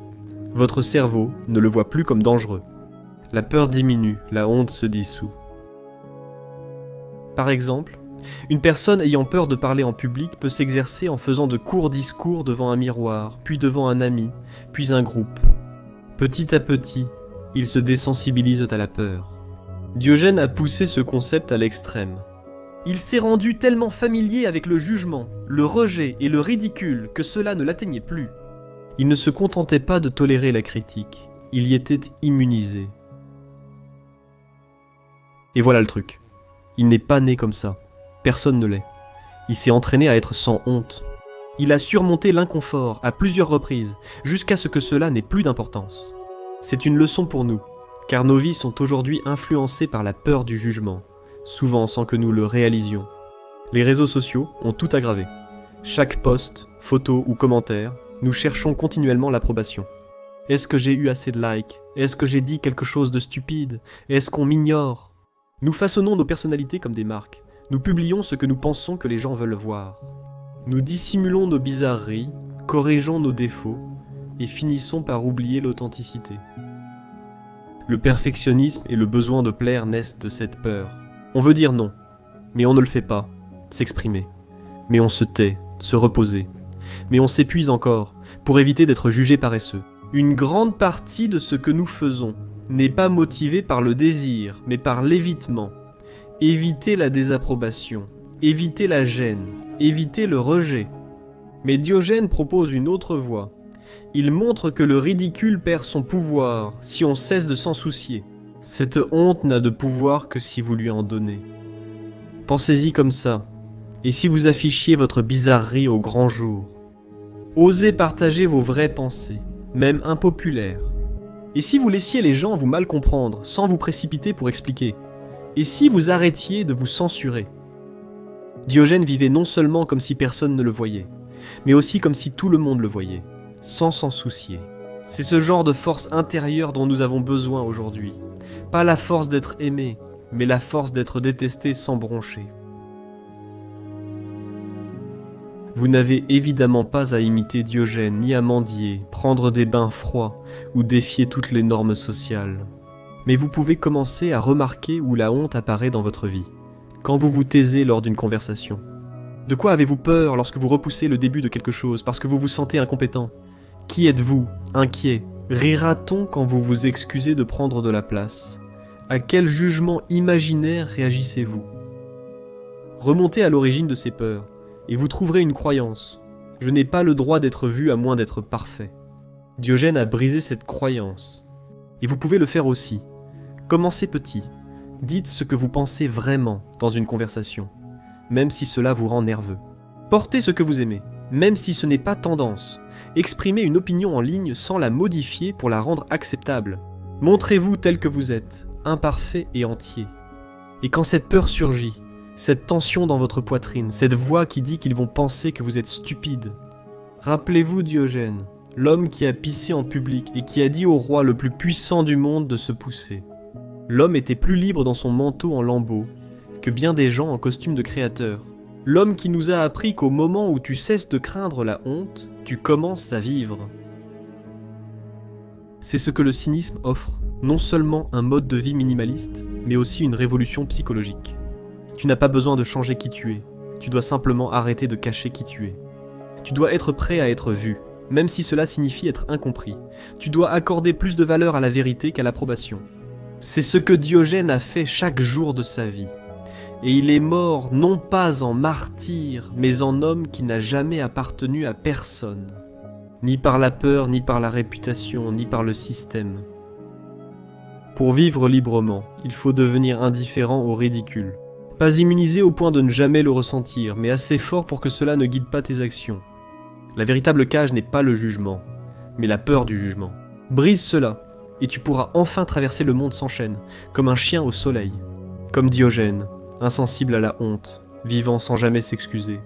votre cerveau ne le voit plus comme dangereux. La peur diminue, la honte se dissout. Par exemple, une personne ayant peur de parler en public peut s'exercer en faisant de courts discours devant un miroir, puis devant un ami, puis un groupe. Petit à petit, ils se désensibilisent à la peur. Diogène a poussé ce concept à l'extrême. Il s'est rendu tellement familier avec le jugement, le rejet et le ridicule que cela ne l'atteignait plus. Il ne se contentait pas de tolérer la critique, il y était immunisé. Et voilà le truc, il n'est pas né comme ça. Personne ne l'est. Il s'est entraîné à être sans honte. Il a surmonté l'inconfort à plusieurs reprises, jusqu'à ce que cela n'ait plus d'importance. C'est une leçon pour nous, car nos vies sont aujourd'hui influencées par la peur du jugement, souvent sans que nous le réalisions. Les réseaux sociaux ont tout aggravé. Chaque post, photo ou commentaire, nous cherchons continuellement l'approbation. Est-ce que j'ai eu assez de likes? Est-ce que j'ai dit quelque chose de stupide? Est-ce qu'on m'ignore? Nous façonnons nos personnalités comme des marques. Nous publions ce que nous pensons que les gens veulent voir. Nous dissimulons nos bizarreries, corrigeons nos défauts et finissons par oublier l'authenticité. Le perfectionnisme et le besoin de plaire naissent de cette peur. On veut dire non, mais on ne le fait pas, s'exprimer. Mais on se tait, se reposer. Mais on s'épuise encore, pour éviter d'être jugé paresseux. Une grande partie de ce que nous faisons n'est pas motivée par le désir, mais par l'évitement. Éviter la désapprobation, éviter la gêne, éviter le rejet. Mais Diogène propose une autre voie. Il montre que le ridicule perd son pouvoir si on cesse de s'en soucier. Cette honte n'a de pouvoir que si vous lui en donnez. Pensez-y comme ça, et si vous affichiez votre bizarrerie au grand jour? Osez partager vos vraies pensées, même impopulaires. Et si vous laissiez les gens vous mal comprendre, sans vous précipiter pour expliquer? Et si vous arrêtiez de vous censurer? Diogène vivait non seulement comme si personne ne le voyait, mais aussi comme si tout le monde le voyait, sans s'en soucier. C'est ce genre de force intérieure dont nous avons besoin aujourd'hui. Pas la force d'être aimé, mais la force d'être détesté sans broncher. Vous n'avez évidemment pas à imiter Diogène, ni à mendier, prendre des bains froids ou défier toutes les normes sociales. Mais vous pouvez commencer à remarquer où la honte apparaît dans votre vie, quand vous vous taisez lors d'une conversation. De quoi avez-vous peur lorsque vous repoussez le début de quelque chose parce que vous vous sentez incompétent? Qui êtes-vous? Inquiet? Rira-t-on quand vous vous excusez de prendre de la place? À quel jugement imaginaire réagissez-vous? Remontez à l'origine de ces peurs, et vous trouverez une croyance. Je n'ai pas le droit d'être vu à moins d'être parfait. Diogène a brisé cette croyance. Et vous pouvez le faire aussi. Commencez petit. Dites ce que vous pensez vraiment dans une conversation, même si cela vous rend nerveux. Portez ce que vous aimez, même si ce n'est pas tendance. Exprimez une opinion en ligne sans la modifier pour la rendre acceptable. Montrez-vous tel que vous êtes, imparfait et entier. Et quand cette peur surgit, cette tension dans votre poitrine, cette voix qui dit qu'ils vont penser que vous êtes stupide, rappelez-vous Diogène, l'homme qui a pissé en public et qui a dit au roi le plus puissant du monde de se pousser. L'homme était plus libre dans son manteau en lambeaux que bien des gens en costume de créateur. L'homme qui nous a appris qu'au moment où tu cesses de craindre la honte, tu commences à vivre. C'est ce que le cynisme offre, non seulement un mode de vie minimaliste, mais aussi une révolution psychologique. Tu n'as pas besoin de changer qui tu es, tu dois simplement arrêter de cacher qui tu es. Tu dois être prêt à être vu, même si cela signifie être incompris. Tu dois accorder plus de valeur à la vérité qu'à l'approbation. C'est ce que Diogène a fait chaque jour de sa vie. Et il est mort non pas en martyr, mais en homme qui n'a jamais appartenu à personne. Ni par la peur, ni par la réputation, ni par le système. Pour vivre librement, il faut devenir indifférent au ridicule. Pas immunisé au point de ne jamais le ressentir, mais assez fort pour que cela ne guide pas tes actions. La véritable cage n'est pas le jugement, mais la peur du jugement. Brise cela, et tu pourras enfin traverser le monde sans chaîne, comme un chien au soleil. Comme Diogène, insensible à la honte, vivant sans jamais s'excuser.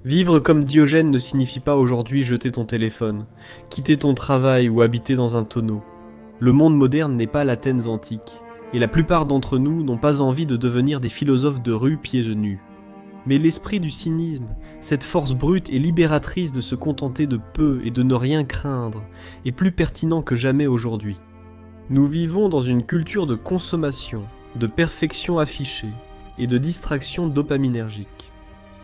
Vivre comme Diogène ne signifie pas aujourd'hui jeter ton téléphone, quitter ton travail ou habiter dans un tonneau. Le monde moderne n'est pas l'Athènes antique, et la plupart d'entre nous n'ont pas envie de devenir des philosophes de rue pieds nus. Mais l'esprit du cynisme, cette force brute et libératrice de se contenter de peu et de ne rien craindre, est plus pertinent que jamais aujourd'hui. Nous vivons dans une culture de consommation, de perfection affichée et de distraction dopaminergique.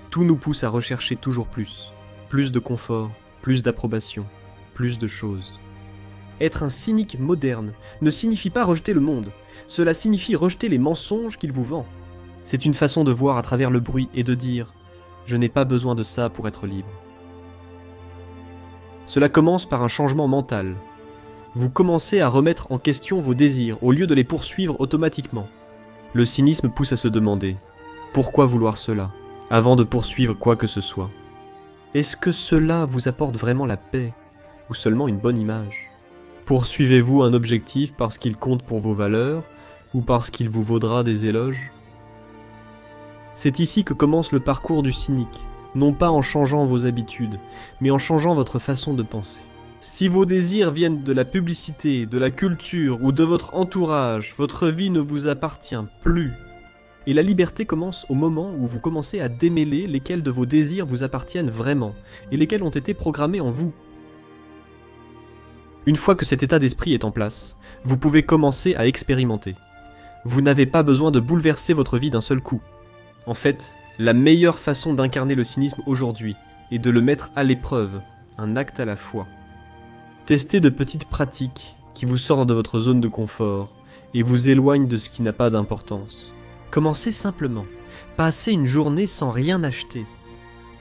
Tout nous pousse à rechercher toujours plus de confort, plus d'approbation, plus de choses. Être un cynique moderne ne signifie pas rejeter le monde, cela signifie rejeter les mensonges qu'il vous vend. C'est une façon de voir à travers le bruit et de dire « Je n'ai pas besoin de ça pour être libre ». Cela commence par un changement mental. Vous commencez à remettre en question vos désirs au lieu de les poursuivre automatiquement. Le cynisme pousse à se demander « Pourquoi vouloir cela ?» avant de poursuivre quoi que ce soit. Est-ce que cela vous apporte vraiment la paix, ou seulement une bonne image? Poursuivez-vous un objectif parce qu'il compte pour vos valeurs, ou parce qu'il vous vaudra des éloges? C'est ici que commence le parcours du cynique, non pas en changeant vos habitudes, mais en changeant votre façon de penser. Si vos désirs viennent de la publicité, de la culture ou de votre entourage, votre vie ne vous appartient plus. Et la liberté commence au moment où vous commencez à démêler lesquels de vos désirs vous appartiennent vraiment, et lesquels ont été programmés en vous. Une fois que cet état d'esprit est en place, vous pouvez commencer à expérimenter. Vous n'avez pas besoin de bouleverser votre vie d'un seul coup. En fait, la meilleure façon d'incarner le cynisme aujourd'hui est de le mettre à l'épreuve, un acte à la fois. Testez de petites pratiques qui vous sortent de votre zone de confort et vous éloignent de ce qui n'a pas d'importance. Commencez simplement. Passez une journée sans rien acheter.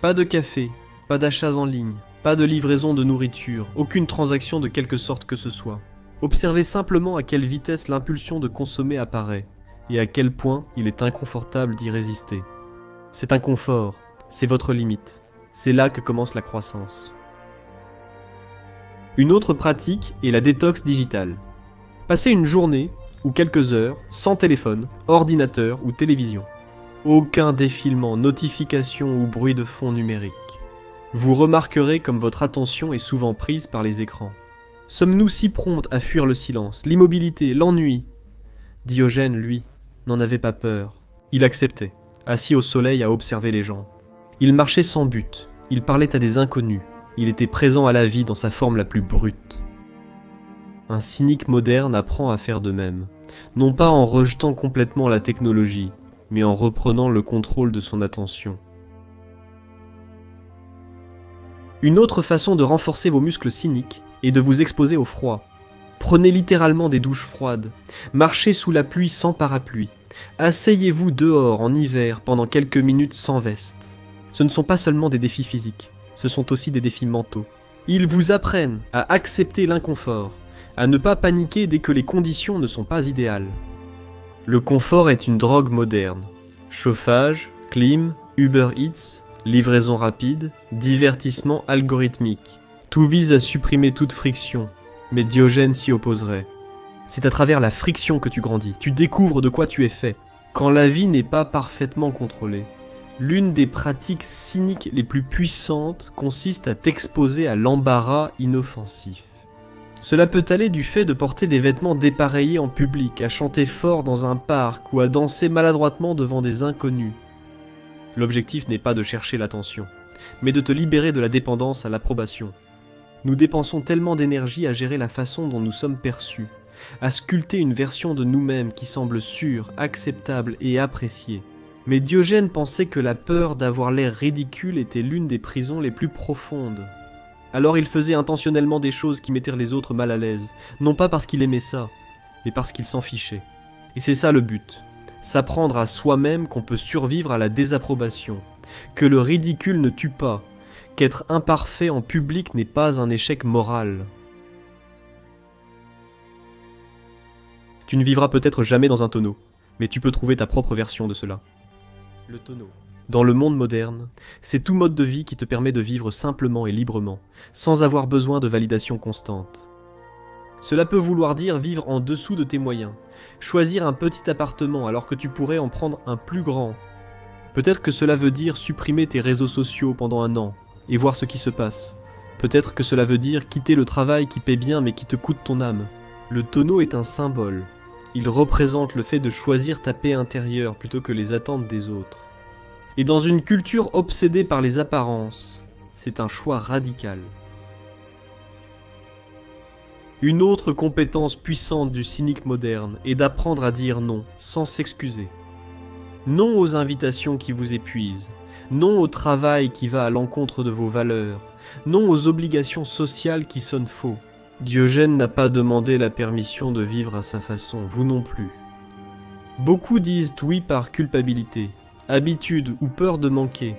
Pas de café, pas d'achats en ligne, pas de livraison de nourriture, aucune transaction de quelque sorte que ce soit. Observez simplement à quelle vitesse l'impulsion de consommer apparaît et à quel point il est inconfortable d'y résister. Cet inconfort, c'est votre limite. C'est là que commence la croissance. Une autre pratique est la détox digitale. Passez une journée ou quelques heures sans téléphone, ordinateur ou télévision. Aucun défilement, notification ou bruit de fond numérique. Vous remarquerez comme votre attention est souvent prise par les écrans. Sommes-nous si prompts à fuir le silence, l'immobilité, l'ennui ? Diogène, lui, n'en avait pas peur. Il acceptait, assis au soleil à observer les gens. Il marchait sans but, il parlait à des inconnus, il était présent à la vie dans sa forme la plus brute. Un cynique moderne apprend à faire de même, non pas en rejetant complètement la technologie, mais en reprenant le contrôle de son attention. Une autre façon de renforcer vos muscles cyniques est de vous exposer au froid. Prenez littéralement des douches froides, marchez sous la pluie sans parapluie, asseyez-vous dehors en hiver pendant quelques minutes sans veste. Ce ne sont pas seulement des défis physiques, ce sont aussi des défis mentaux. Ils vous apprennent à accepter l'inconfort, à ne pas paniquer dès que les conditions ne sont pas idéales. Le confort est une drogue moderne. Chauffage, clim, Uber Eats, livraison rapide, divertissement algorithmique. Tout vise à supprimer toute friction, mais Diogène s'y opposerait. C'est à travers la friction que tu grandis, tu découvres de quoi tu es fait. Quand la vie n'est pas parfaitement contrôlée, l'une des pratiques cyniques les plus puissantes consiste à t'exposer à l'embarras inoffensif. Cela peut aller du fait de porter des vêtements dépareillés en public, à chanter fort dans un parc ou à danser maladroitement devant des inconnus. L'objectif n'est pas de chercher l'attention, mais de te libérer de la dépendance à l'approbation. Nous dépensons tellement d'énergie à gérer la façon dont nous sommes perçus, à sculpter une version de nous-mêmes qui semble sûre, acceptable et appréciée. Mais Diogène pensait que la peur d'avoir l'air ridicule était l'une des prisons les plus profondes. Alors il faisait intentionnellement des choses qui mettaient les autres mal à l'aise, non pas parce qu'il aimait ça, mais parce qu'il s'en fichait. Et c'est ça le but, s'apprendre à soi-même qu'on peut survivre à la désapprobation, que le ridicule ne tue pas, qu'être imparfait en public n'est pas un échec moral. Tu ne vivras peut-être jamais dans un tonneau, mais tu peux trouver ta propre version de cela. Le tonneau. Dans le monde moderne, c'est tout mode de vie qui te permet de vivre simplement et librement, sans avoir besoin de validation constante. Cela peut vouloir dire vivre en dessous de tes moyens, choisir un petit appartement alors que tu pourrais en prendre un plus grand. Peut-être que cela veut dire supprimer tes réseaux sociaux pendant un an et voir ce qui se passe. Peut-être que cela veut dire quitter le travail qui paie bien mais qui te coûte ton âme. Le tonneau est un symbole. Il représente le fait de choisir ta paix intérieure plutôt que les attentes des autres. Et dans une culture obsédée par les apparences, c'est un choix radical. Une autre compétence puissante du cynique moderne est d'apprendre à dire non, sans s'excuser. Non aux invitations qui vous épuisent, non au travail qui va à l'encontre de vos valeurs, non aux obligations sociales qui sonnent faux. Diogène n'a pas demandé la permission de vivre à sa façon, vous non plus. Beaucoup disent oui par culpabilité, habitude ou peur de manquer,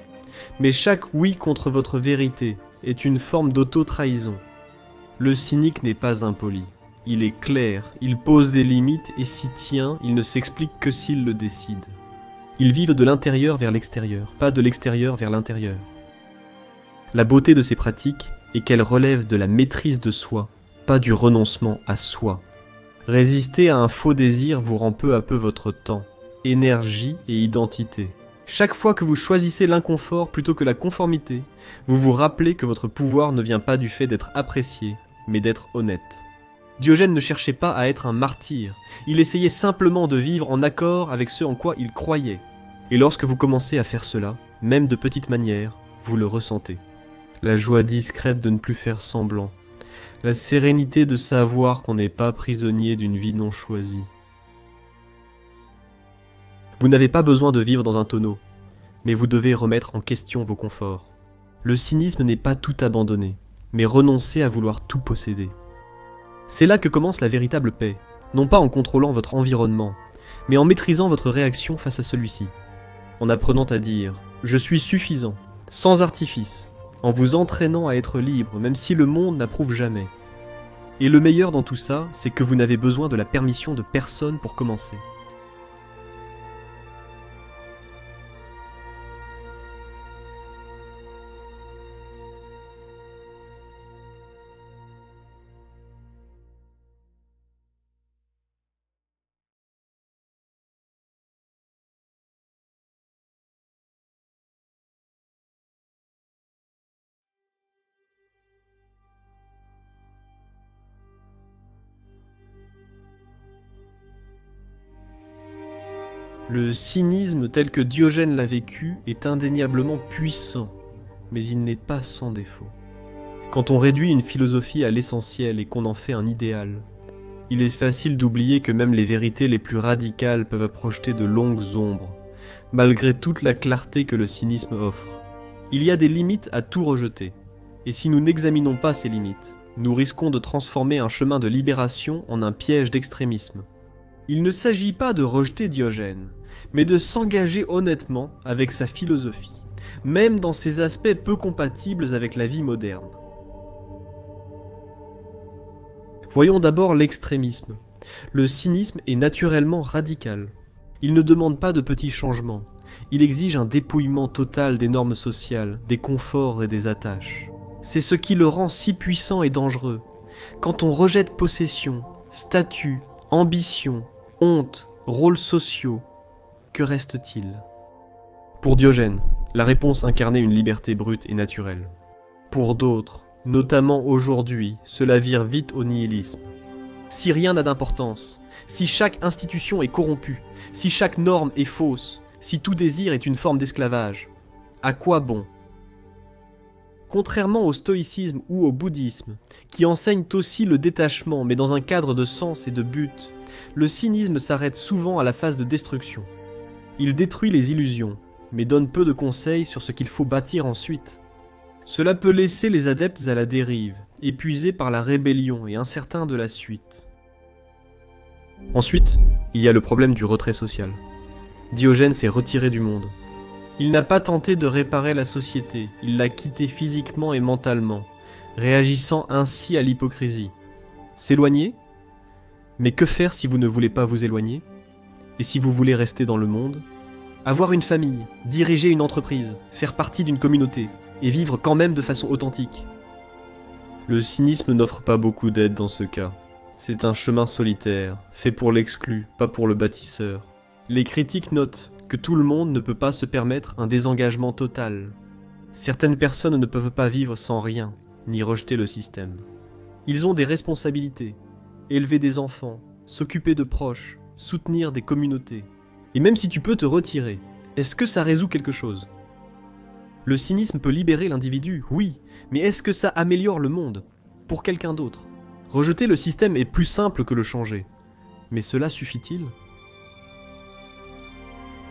mais chaque oui contre votre vérité est une forme d'auto-trahison. Le cynique n'est pas impoli, il est clair, il pose des limites et s'y tient, il ne s'explique que s'il le décide. Ils vivent de l'intérieur vers l'extérieur, pas de l'extérieur vers l'intérieur. La beauté de ces pratiques est qu'elles relèvent de la maîtrise de soi, pas du renoncement à soi. Résister à un faux désir vous rend peu à peu votre temps, énergie et identité. Chaque fois que vous choisissez l'inconfort plutôt que la conformité, vous vous rappelez que votre pouvoir ne vient pas du fait d'être apprécié, mais d'être honnête. Diogène ne cherchait pas à être un martyr, il essayait simplement de vivre en accord avec ce en quoi il croyait. Et lorsque vous commencez à faire cela, même de petites manières, vous le ressentez. La joie discrète de ne plus faire semblant, la sérénité de savoir qu'on n'est pas prisonnier d'une vie non choisie. Vous n'avez pas besoin de vivre dans un tonneau, mais vous devez remettre en question vos conforts. Le cynisme n'est pas tout abandonner, mais renoncer à vouloir tout posséder. C'est là que commence la véritable paix, non pas en contrôlant votre environnement, mais en maîtrisant votre réaction face à celui-ci. En apprenant à dire « je suis suffisant », sans artifice, en vous entraînant à être libre, même si le monde n'approuve jamais. Et le meilleur dans tout ça, c'est que vous n'avez besoin de la permission de personne pour commencer. Le cynisme tel que Diogène l'a vécu est indéniablement puissant, mais il n'est pas sans défaut. Quand on réduit une philosophie à l'essentiel et qu'on en fait un idéal, il est facile d'oublier que même les vérités les plus radicales peuvent projeter de longues ombres, malgré toute la clarté que le cynisme offre. Il y a des limites à tout rejeter, et si nous n'examinons pas ces limites, nous risquons de transformer un chemin de libération en un piège d'extrémisme. Il ne s'agit pas de rejeter Diogène, mais de s'engager honnêtement avec sa philosophie, même dans ses aspects peu compatibles avec la vie moderne. Voyons d'abord l'extrémisme. Le cynisme est naturellement radical. Il ne demande pas de petits changements. Il exige un dépouillement total des normes sociales, des conforts et des attaches. C'est ce qui le rend si puissant et dangereux. Quand on rejette possession, statut, ambition, honte, rôles sociaux, que reste-t-il? Pour Diogène, la réponse incarnait une liberté brute et naturelle. Pour d'autres, notamment aujourd'hui, cela vire vite au nihilisme. Si rien n'a d'importance, si chaque institution est corrompue, si chaque norme est fausse, si tout désir est une forme d'esclavage, à quoi bon? Contrairement au stoïcisme ou au bouddhisme, qui enseignent aussi le détachement mais dans un cadre de sens et de but, le cynisme s'arrête souvent à la phase de destruction. Il détruit les illusions, mais donne peu de conseils sur ce qu'il faut bâtir ensuite. Cela peut laisser les adeptes à la dérive, épuisés par la rébellion et incertains de la suite. Ensuite, il y a le problème du retrait social. Diogène s'est retiré du monde. Il n'a pas tenté de réparer la société, il l'a quittée physiquement et mentalement, réagissant ainsi à l'hypocrisie. S'éloigner? Mais que faire si vous ne voulez pas vous éloigner? Et si vous voulez rester dans le monde? Avoir une famille, diriger une entreprise, faire partie d'une communauté, et vivre quand même de façon authentique. Le cynisme n'offre pas beaucoup d'aide dans ce cas. C'est un chemin solitaire, fait pour l'exclu, pas pour le bâtisseur. Les critiques notent que tout le monde ne peut pas se permettre un désengagement total. Certaines personnes ne peuvent pas vivre sans rien, ni rejeter le système. Ils ont des responsabilités, élever des enfants, s'occuper de proches, soutenir des communautés. Et même si tu peux te retirer, est-ce que ça résout quelque chose? Le cynisme peut libérer l'individu, oui, mais est-ce que ça améliore le monde? Pour quelqu'un d'autre. Rejeter le système est plus simple que le changer. Mais cela suffit-il?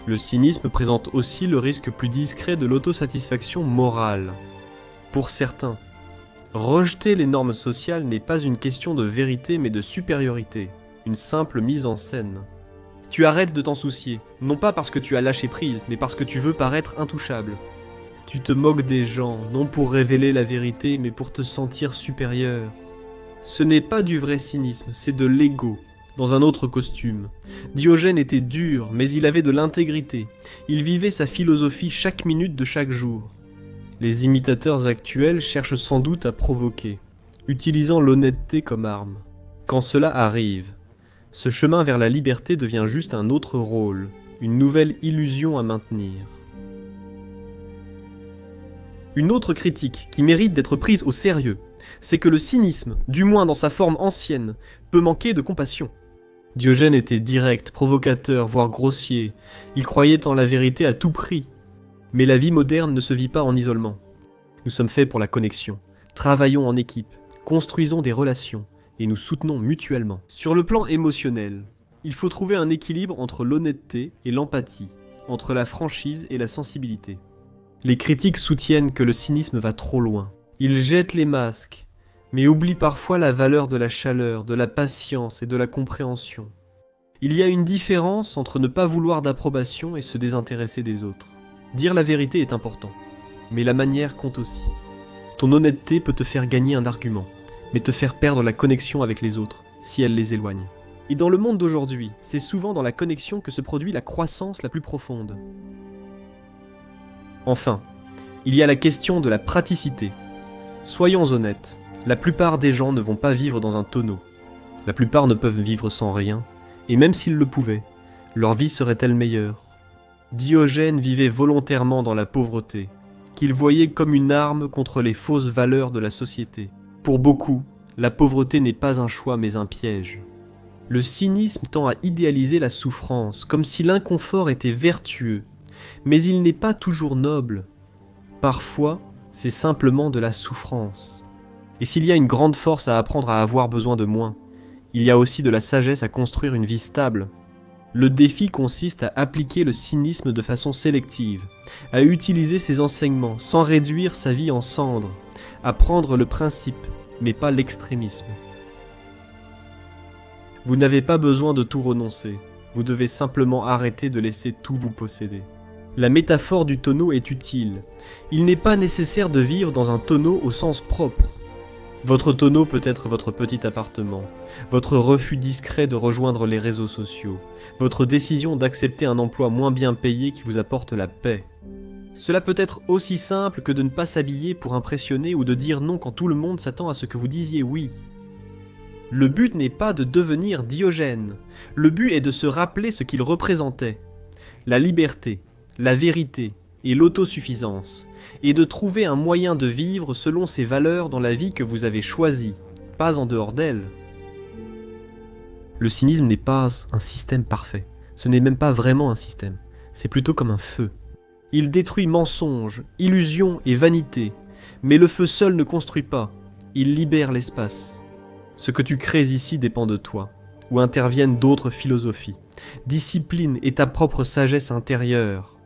Le cynisme présente aussi le risque plus discret de l'autosatisfaction morale. Pour certains, rejeter les normes sociales n'est pas une question de vérité mais de supériorité, une simple mise en scène. Tu arrêtes de t'en soucier, non pas parce que tu as lâché prise, mais parce que tu veux paraître intouchable. Tu te moques des gens, non pour révéler la vérité, mais pour te sentir supérieur. Ce n'est pas du vrai cynisme, c'est de l'ego, dans un autre costume. Diogène était dur, mais il avait de l'intégrité. Il vivait sa philosophie chaque minute de chaque jour. Les imitateurs actuels cherchent sans doute à provoquer, utilisant l'honnêteté comme arme. Quand cela arrive, ce chemin vers la liberté devient juste un autre rôle, une nouvelle illusion à maintenir. Une autre critique qui mérite d'être prise au sérieux, c'est que le cynisme, du moins dans sa forme ancienne, peut manquer de compassion. Diogène était direct, provocateur, voire grossier. Il croyait en la vérité à tout prix. Mais la vie moderne ne se vit pas en isolement. Nous sommes faits pour la connexion. Travaillons en équipe. construisons des relations et nous soutenons mutuellement. Sur le plan émotionnel, il faut trouver un équilibre entre l'honnêteté et l'empathie, entre la franchise et la sensibilité. Les critiques soutiennent que le cynisme va trop loin. Ils jettent les masques, mais oublient parfois la valeur de la chaleur, de la patience et de la compréhension. Il y a une différence entre ne pas vouloir d'approbation et se désintéresser des autres. Dire la vérité est important, mais la manière compte aussi. Ton honnêteté peut te faire gagner un argument, mais te faire perdre la connexion avec les autres, si elle les éloigne. Et dans le monde d'aujourd'hui, c'est souvent dans la connexion que se produit la croissance la plus profonde. Enfin, il y a la question de la praticité. Soyons honnêtes, la plupart des gens ne vont pas vivre dans un tonneau. La plupart ne peuvent vivre sans rien, et même s'ils le pouvaient, leur vie serait-elle meilleure? Diogène vivait volontairement dans la pauvreté, qu'il voyait comme une arme contre les fausses valeurs de la société. Pour beaucoup, la pauvreté n'est pas un choix mais un piège. Le cynisme tend à idéaliser la souffrance, comme si l'inconfort était vertueux, mais il n'est pas toujours noble. Parfois, c'est simplement de la souffrance. Et s'il y a une grande force à apprendre à avoir besoin de moins, il y a aussi de la sagesse à construire une vie stable. Le défi consiste à appliquer le cynisme de façon sélective, à utiliser ses enseignements sans réduire sa vie en cendres, à prendre le principe, mais pas l'extrémisme. Vous n'avez pas besoin de tout renoncer, vous devez simplement arrêter de laisser tout vous posséder. La métaphore du tonneau est utile. Il n'est pas nécessaire de vivre dans un tonneau au sens propre. Votre tonneau peut être votre petit appartement, votre refus discret de rejoindre les réseaux sociaux, votre décision d'accepter un emploi moins bien payé qui vous apporte la paix. Cela peut être aussi simple que de ne pas s'habiller pour impressionner ou de dire non quand tout le monde s'attend à ce que vous disiez oui. Le but n'est pas de devenir Diogène, le but est de se rappeler ce qu'il représentait, la liberté, la vérité et l'autosuffisance, et de trouver un moyen de vivre selon ces valeurs dans la vie que vous avez choisie, pas en dehors d'elle. Le cynisme n'est pas un système parfait, ce n'est même pas vraiment un système, c'est plutôt comme un feu. Il détruit mensonges, illusions et vanité, mais le feu seul ne construit pas, il libère l'espace. Ce que tu crées ici dépend de toi, où interviennent d'autres philosophies, discipline et ta propre sagesse intérieure.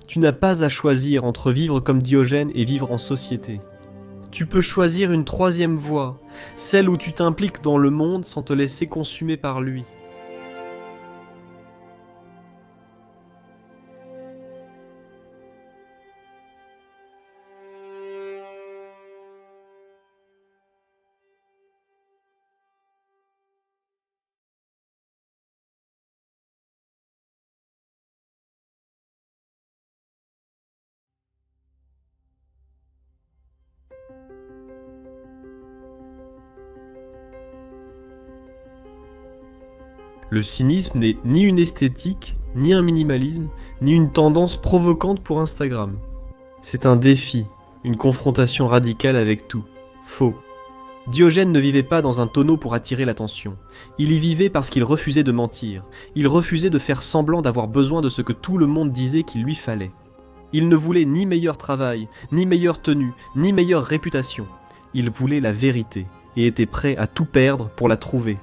Tu n'as pas à choisir entre vivre comme Diogène et vivre en société. Tu peux choisir une troisième voie, celle où tu t'impliques dans le monde sans te laisser consumer par lui. Le cynisme n'est ni une esthétique, ni un minimalisme, ni une tendance provocante pour Instagram. C'est un défi, une confrontation radicale avec tout. Faux. Diogène ne vivait pas dans un tonneau pour attirer l'attention. Il y vivait parce qu'il refusait de mentir. Il refusait de faire semblant d'avoir besoin de ce que tout le monde disait qu'il lui fallait. Il ne voulait ni meilleur travail, ni meilleure tenue, ni meilleure réputation. Il voulait la vérité et était prêt à tout perdre pour la trouver.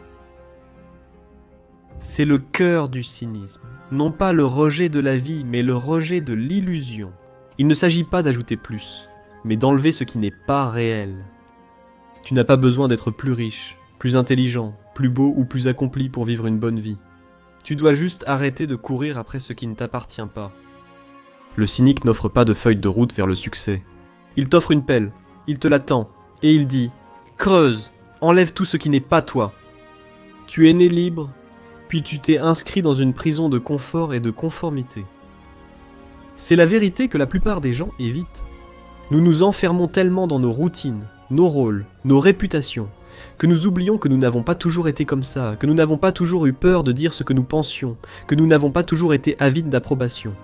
C'est le cœur du cynisme, non pas le rejet de la vie, mais le rejet de l'illusion. Il ne s'agit pas d'ajouter plus, mais d'enlever ce qui n'est pas réel. Tu n'as pas besoin d'être plus riche, plus intelligent, plus beau ou plus accompli pour vivre une bonne vie. Tu dois juste arrêter de courir après ce qui ne t'appartient pas. Le cynique n'offre pas de feuille de route vers le succès. Il t'offre une pelle, il te la tend, et il dit « Creuse, enlève tout ce qui n'est pas toi. Tu es né libre, puis tu t'es inscrit dans une prison de confort et de conformité. » C'est la vérité que la plupart des gens évitent. Nous nous enfermons tellement dans nos routines, nos rôles, nos réputations, que nous oublions que nous n'avons pas toujours été comme ça, que nous n'avons pas toujours eu peur de dire ce que nous pensions, que nous n'avons pas toujours été avides d'approbation.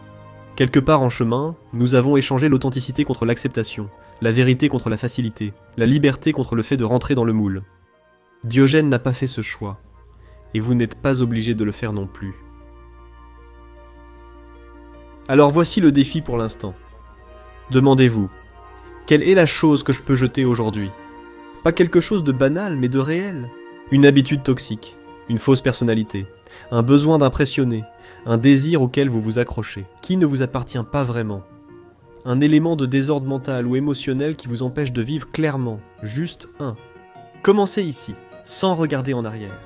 Quelque part en chemin, nous avons échangé l'authenticité contre l'acceptation, la vérité contre la facilité, la liberté contre le fait de rentrer dans le moule. Diogène n'a pas fait ce choix, et vous n'êtes pas obligé de le faire non plus. Alors voici le défi pour l'instant. Demandez-vous, quelle est la chose que je peux jeter aujourd'hui ? Pas quelque chose de banal, mais de réel. Une habitude toxique, une fausse personnalité, un besoin d'impressionner, un désir auquel vous vous accrochez, qui ne vous appartient pas vraiment. Un élément de désordre mental ou émotionnel qui vous empêche de vivre clairement, juste un. Commencez ici, sans regarder en arrière.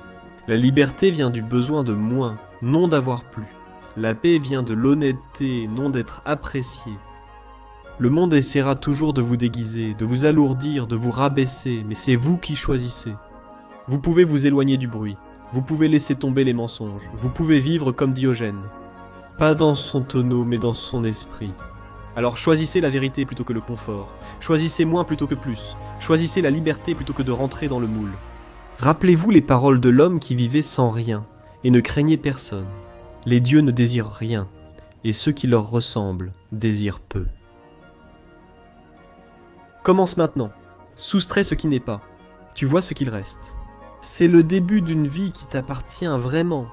La liberté vient du besoin de moins, non d'avoir plus. La paix vient de l'honnêteté, non d'être apprécié. Le monde essaiera toujours de vous déguiser, de vous alourdir, de vous rabaisser, mais c'est vous qui choisissez. Vous pouvez vous éloigner du bruit, vous pouvez laisser tomber les mensonges, vous pouvez vivre comme Diogène. Pas dans son tonneau, mais dans son esprit. Alors choisissez la vérité plutôt que le confort, choisissez moins plutôt que plus, choisissez la liberté plutôt que de rentrer dans le moule. Rappelez-vous les paroles de l'homme qui vivait sans rien, et ne craignait personne. Les dieux ne désirent rien, et ceux qui leur ressemblent désirent peu. Commence maintenant, soustrais ce qui n'est pas, tu vois ce qu'il reste. C'est le début d'une vie qui t'appartient vraiment.